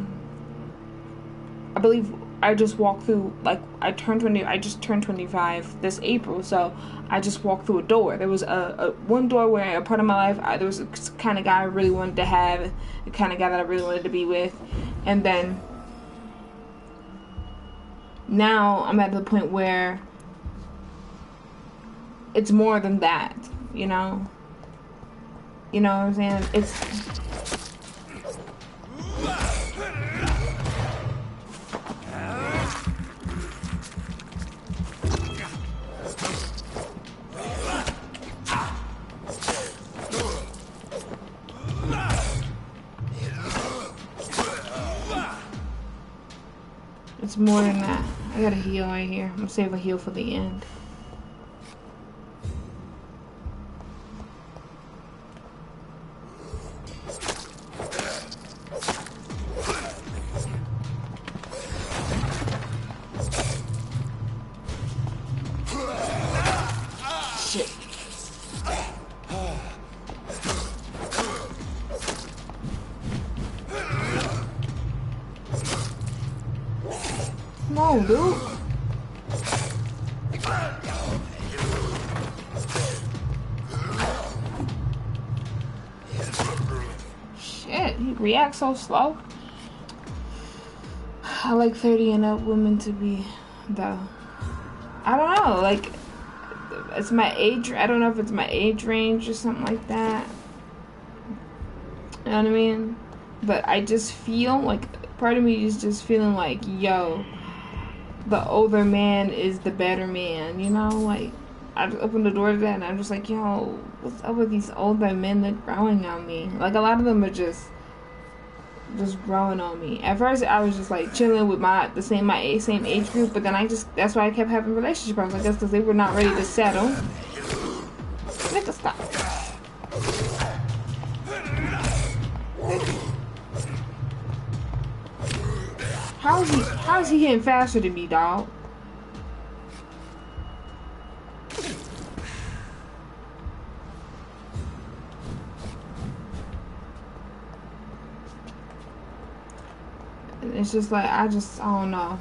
I believe I just walked through, like, I just turned 25 this April, so I just walked through a door. There was a one door where a part of my life, there was a kind of guy I really wanted to have, the kind of guy that I really wanted to be with, and then now I'm at the point where it's more than that, you know? You know what I'm saying? It's more than that. I gotta heal right here. I'm gonna save a heal for the end. Shit. No, dude. Shit, he reacts so slow. I like 30 and up women to be, though. I don't know, like, it's my age, I don't know if it's my age range or something like that. You know what I mean? But I just feel like, part of me is just feeling like, yo, the older man is the better man, you know? Like, I just opened the door to that and I'm just like, yo, what's up with these older men that growing on me? Like, a lot of them are just growing on me. At first, I was just like chilling with the same age group, but then that's why I kept having relationship problems. I guess because they were not ready to settle. Nigga, stop. How is he getting faster than me, dog? It's just like, I don't know.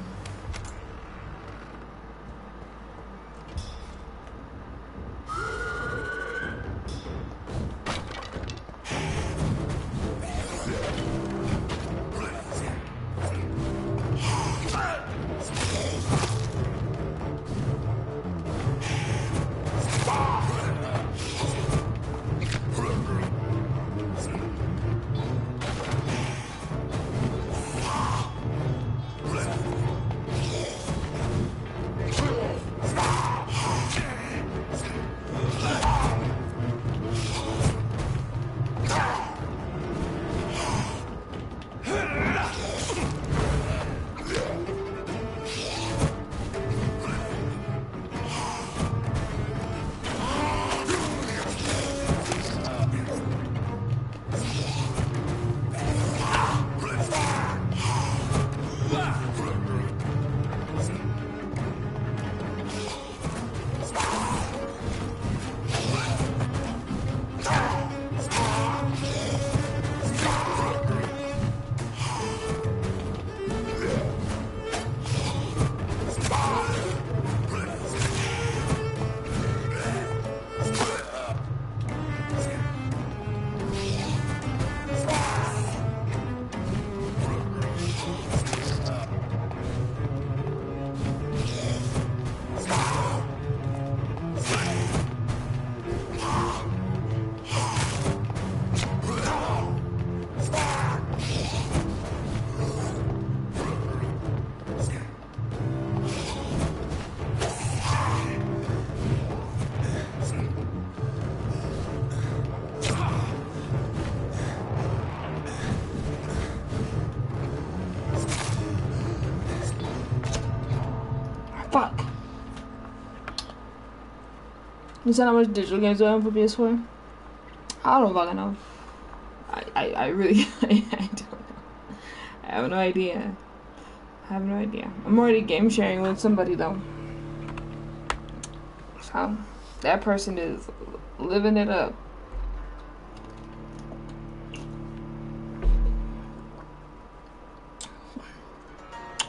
You said how much digital games do I have for PS4? I don't fucking know. I really I don't know. I have no idea. I have no idea. I'm already game sharing with somebody though. So that person is living it up.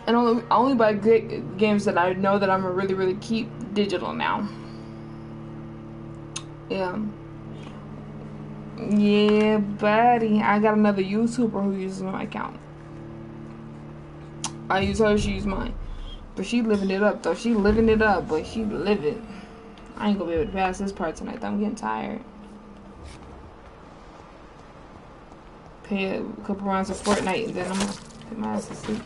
And only buy good games that I know that I'm gonna really keep digital now. Yeah. Yeah, buddy. I got another YouTuber who uses my account. I use her, she use mine. But she living it up though. She living it up, but she living. I ain't gonna be able to pass this part tonight though. I'm getting tired. Play a couple rounds of Fortnite and then I'm gonna put my ass to sleep.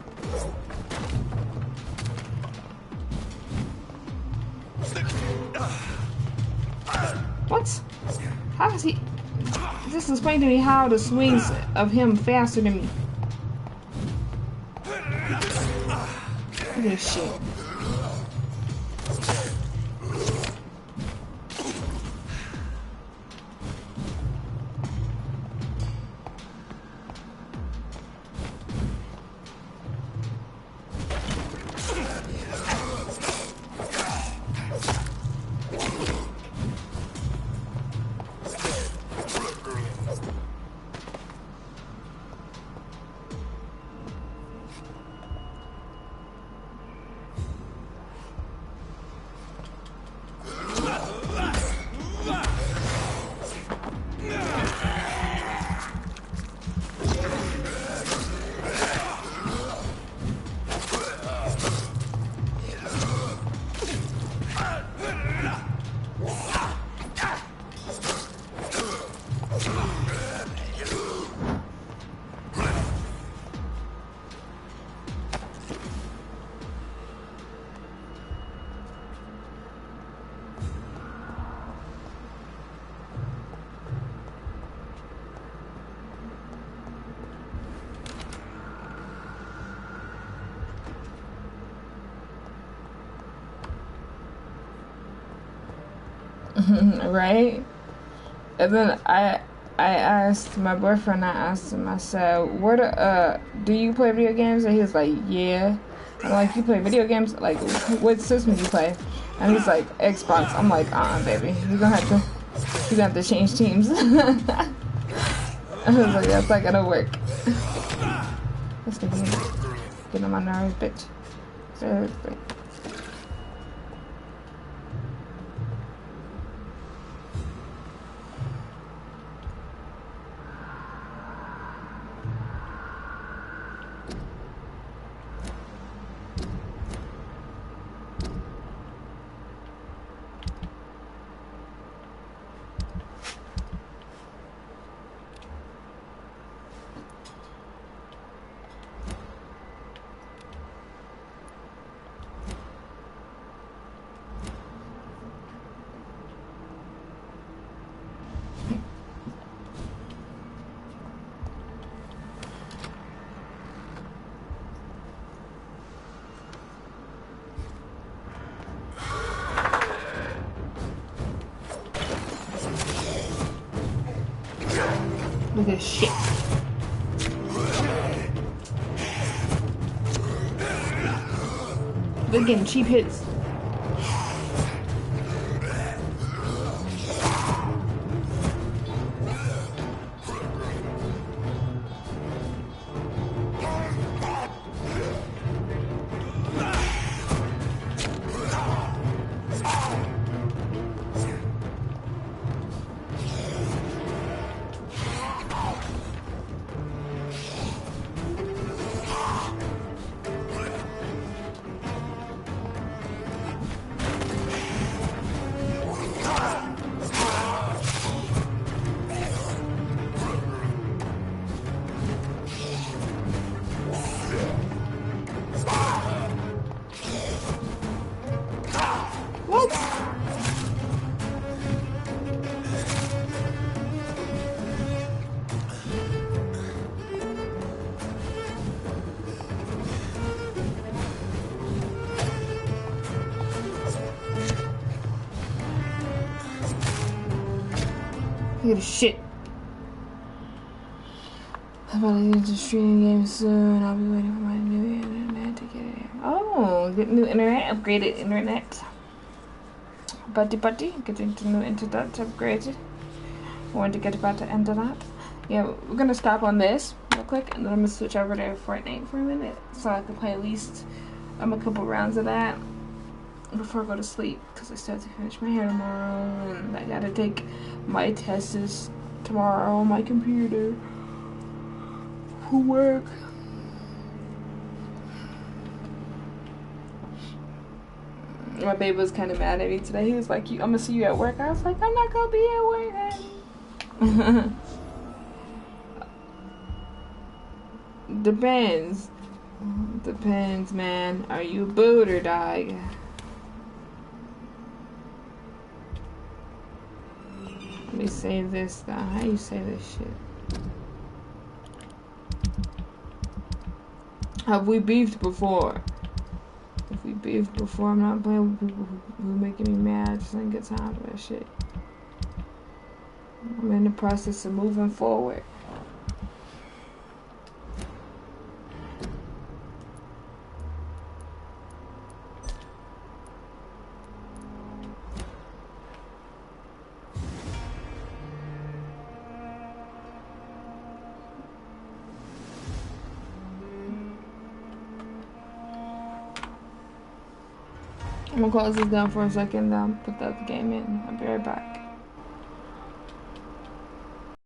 What? How does he... Just explain to me how the swings of him faster than me. Look at this shit. Right? And then I asked my boyfriend, I asked him, I said, do you play video games? And he was like, yeah. I'm like, you play video games? Like, what system do you play? And he's like, Xbox. I'm like, baby, you're gonna have to change teams. I was like, that's not gonna work. This nigga getting on my nerves, bitch. Seriously. Look at this shit. They're getting cheap hits. Look at this shit. I'm about to get to streaming game soon. I'll be waiting for my new internet to get it. Oh, get new internet, upgraded internet. Buddy, getting to new internet upgraded. I wanted to get about the end of that. Yeah, we're gonna stop on this real quick, and then I'm gonna switch over to Fortnite for a minute, so I can play at least a couple rounds of that before I go to sleep, because I still have to finish my hair tomorrow, and I gotta take my tests tomorrow on my computer for work. My baby was kind of mad at me today. He was like, I'm gonna see you at work. I was like, I'm not gonna be at work, honey. Depends. Depends, man. Are you a boot or dog? Let me save this though. How you save this shit? Have we beefed before? If we beefed before, I'm not playing with people who making me mad. Just ain't get time for that shit. I'm in the process of moving forward. I'm gonna close this down for a second, put the other game in. I'll be right back.